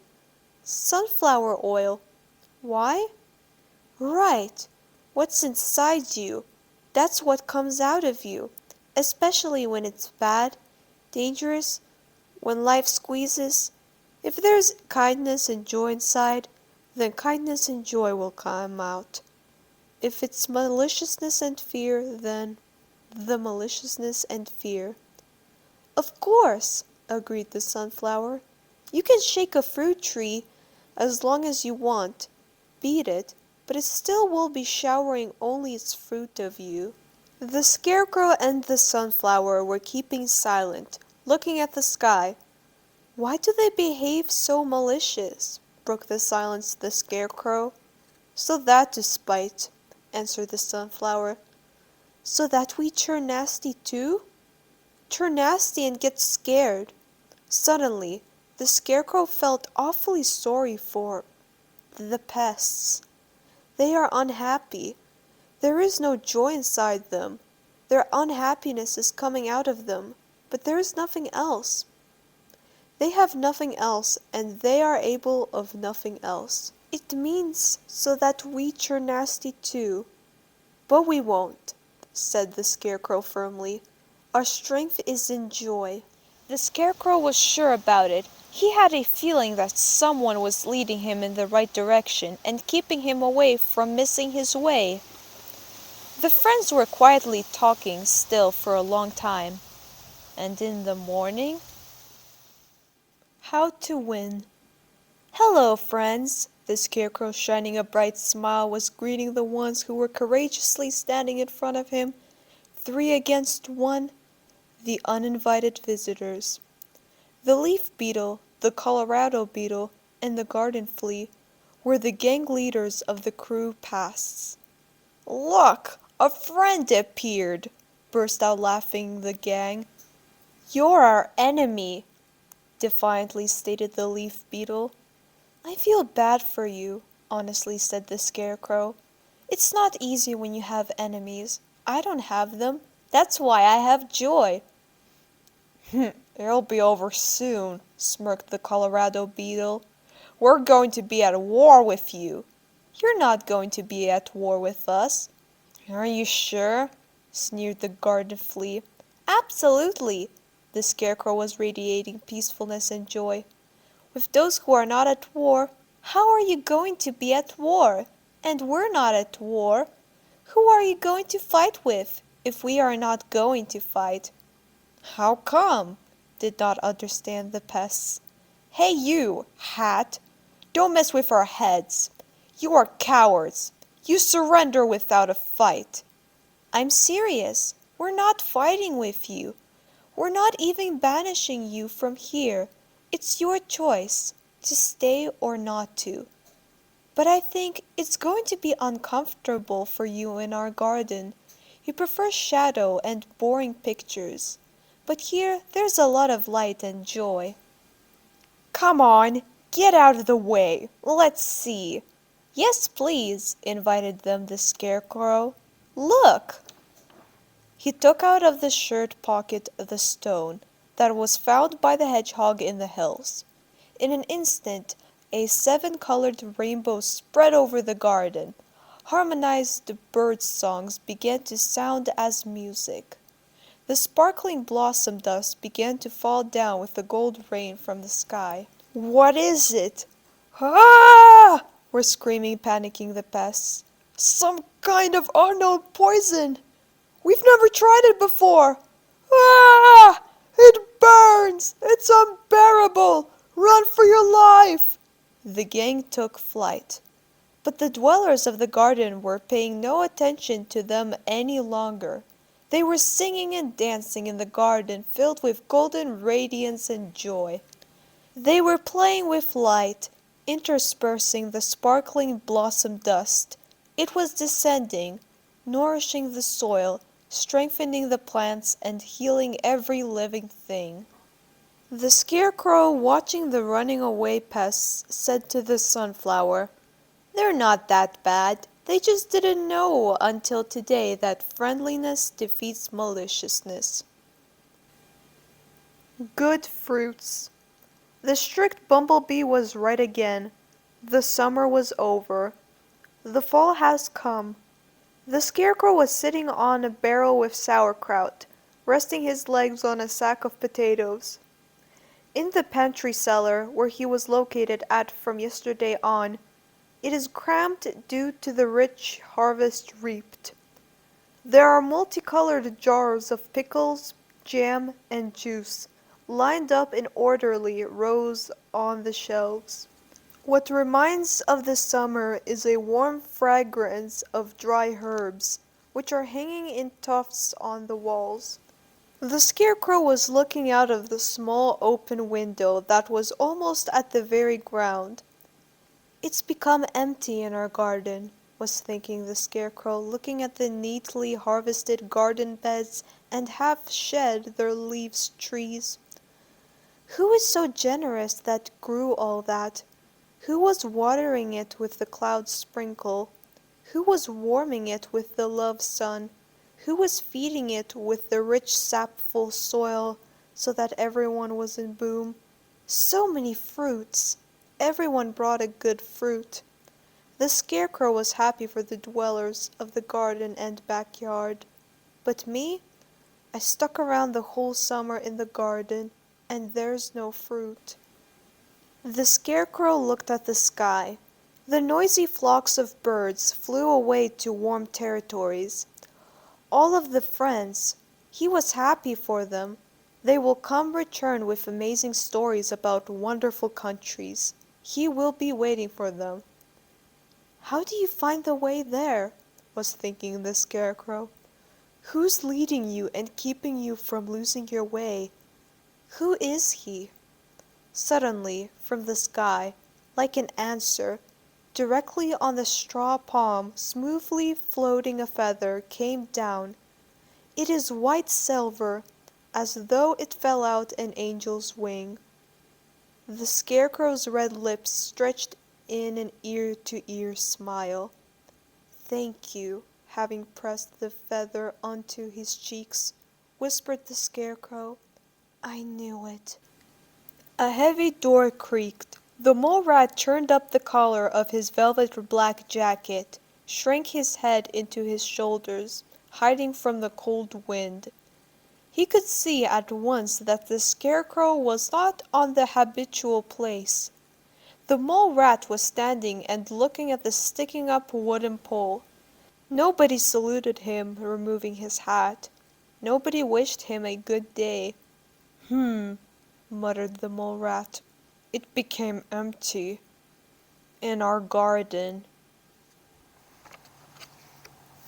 "Sunflower oil." "Why?" "Right. What's inside you, that's what comes out of you, especially when it's bad, dangerous, when life squeezes. If there's kindness and joy inside, then kindness and joy will come out. If it's maliciousness and fear, then the maliciousness and fear." "Of course," agreed the Sunflower. "You can shake a fruit tree as long as you want, beat it, but it still will be showering only its fruit of you." The Scarecrow and the Sunflower were keeping silent, looking at the sky. "Why do they behave so malicious?" broke the silence the Scarecrow. "So that to spite," answered the Sunflower. "So that we turn nasty too?" "Turn nasty and get scared." Suddenly, the Scarecrow felt awfully sorry for the pests. They are unhappy. There is no joy inside them. Their unhappiness is coming out of them, but there is nothing else. They have nothing else, and they are able of nothing else. It means so that we turn nasty too. But we won't," said the Scarecrow firmly. "Our strength is in joy." The Scarecrow was sure about it. He had a feeling that someone was leading him in the right direction and keeping him away from missing his way. The friends were quietly talking still for a long time. And in the morning, How to win. "Hello, friends!" The Scarecrow, shining a bright smile, was greeting the ones who were courageously standing in front of him, 3 against 1, the uninvited visitors. The leaf beetle, the Colorado beetle, and the garden flea were the gang leaders of the crew pasts. "Look! A friend appeared!" burst out laughing the gang. "You're our enemy!" defiantly stated the leaf beetle. "I feel bad for you," honestly said the Scarecrow. "It's not easy when you have enemies. I don't have them. That's why I have joy." "It'll be over soon," smirked the Colorado beetle. "We're going to be at war with you." "You're not going to be at war with us." "Are you sure?" sneered the garden flea. "Absolutely." The Scarecrow was radiating peacefulness and joy. "With those who are not at war, how are you going to be at war? And we're not at war. Who are you going to fight with, if we are not going to fight?" "How come?" did not understand the pests. "Hey you, Hat! Don't mess with our heads. You are cowards. You surrender without a fight." "I'm serious. We're not fighting with you. We're not even banishing you from here. It's your choice, to stay or not to. But I think it's going to be uncomfortable for you in our garden. You prefer shadow and boring pictures. But here there's a lot of light and joy." "Come on, get out of the way. Let's see." "Yes, please," invited them the Scarecrow. "Look!" He took out of the shirt pocket the stone that was found by the hedgehog in the hills. In an instant, a 7-colored rainbow spread over the garden. Harmonized bird songs began to sound as music. The sparkling blossom dust began to fall down with the gold rain from the sky. "What is it?" "Ah!" were screaming, panicking the pests. "Some kind of unknown poison! We've never tried it before! Ah! It burns! It's unbearable! Run for your life!" The gang took flight. But the dwellers of the garden were paying no attention to them any longer. They were singing and dancing in the garden filled with golden radiance and joy. They were playing with light, interspersing the sparkling blossom dust. It was descending, nourishing the soil, strengthening the plants, and healing every living thing. The Scarecrow, watching the running away pests, said to the sunflower, "They're not that bad. They just didn't know until today that friendliness defeats maliciousness." Good fruits. The strict Bumblebee was right again. The summer was over. The fall has come. The Scarecrow was sitting on a barrel with sauerkraut, resting his legs on a sack of potatoes. In the pantry cellar, where he was located at from yesterday on, it is cramped due to the rich harvest reaped. There are multicolored jars of pickles, jam, and juice, lined up in orderly rows on the shelves. What reminds of the summer is a warm fragrance of dry herbs, which are hanging in tufts on the walls. The Scarecrow was looking out of the small open window that was almost at the very ground. "It's become empty in our garden," was thinking the Scarecrow, looking at the neatly harvested garden beds and half-shed their leaves trees. Who is so generous that grew all that? Who was watering it with the cloud sprinkle? Who was warming it with the love sun? Who was feeding it with the rich sapful soil so that everyone was in bloom? So many fruits! Everyone brought a good fruit. The Scarecrow was happy for the dwellers of the garden and backyard. But me? I stuck around the whole summer in the garden, and there's no fruit. The Scarecrow looked at the sky. The noisy flocks of birds flew away to warm territories. All of the friends, he was happy for them. They will come return with amazing stories about wonderful countries. He will be waiting for them. "How do you find the way there?" was thinking the Scarecrow. "Who's leading you and keeping you from losing your way? Who is he?" Suddenly, from the sky, like an answer, directly on the straw palm, smoothly floating a feather, came down. It is white silver, as though it fell out an angel's wing. The Scarecrow's red lips stretched in an ear-to-ear smile. "Thank you," having pressed the feather onto his cheeks, whispered the Scarecrow. "I knew it." A heavy door creaked. The mole rat turned up the collar of his velvet black jacket, shrank his head into his shoulders, hiding from the cold wind. He could see at once that the Scarecrow was not on the habitual place. The mole rat was standing and looking at the sticking up wooden pole. Nobody saluted him, removing his hat. Nobody wished him a good day. Muttered the mole rat. "It became empty in our garden."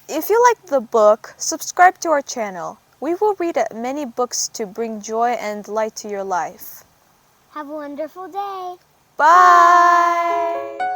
If you liked the book, subscribe to our channel. We will read many books to bring joy and light to your life. Have a wonderful day. Bye!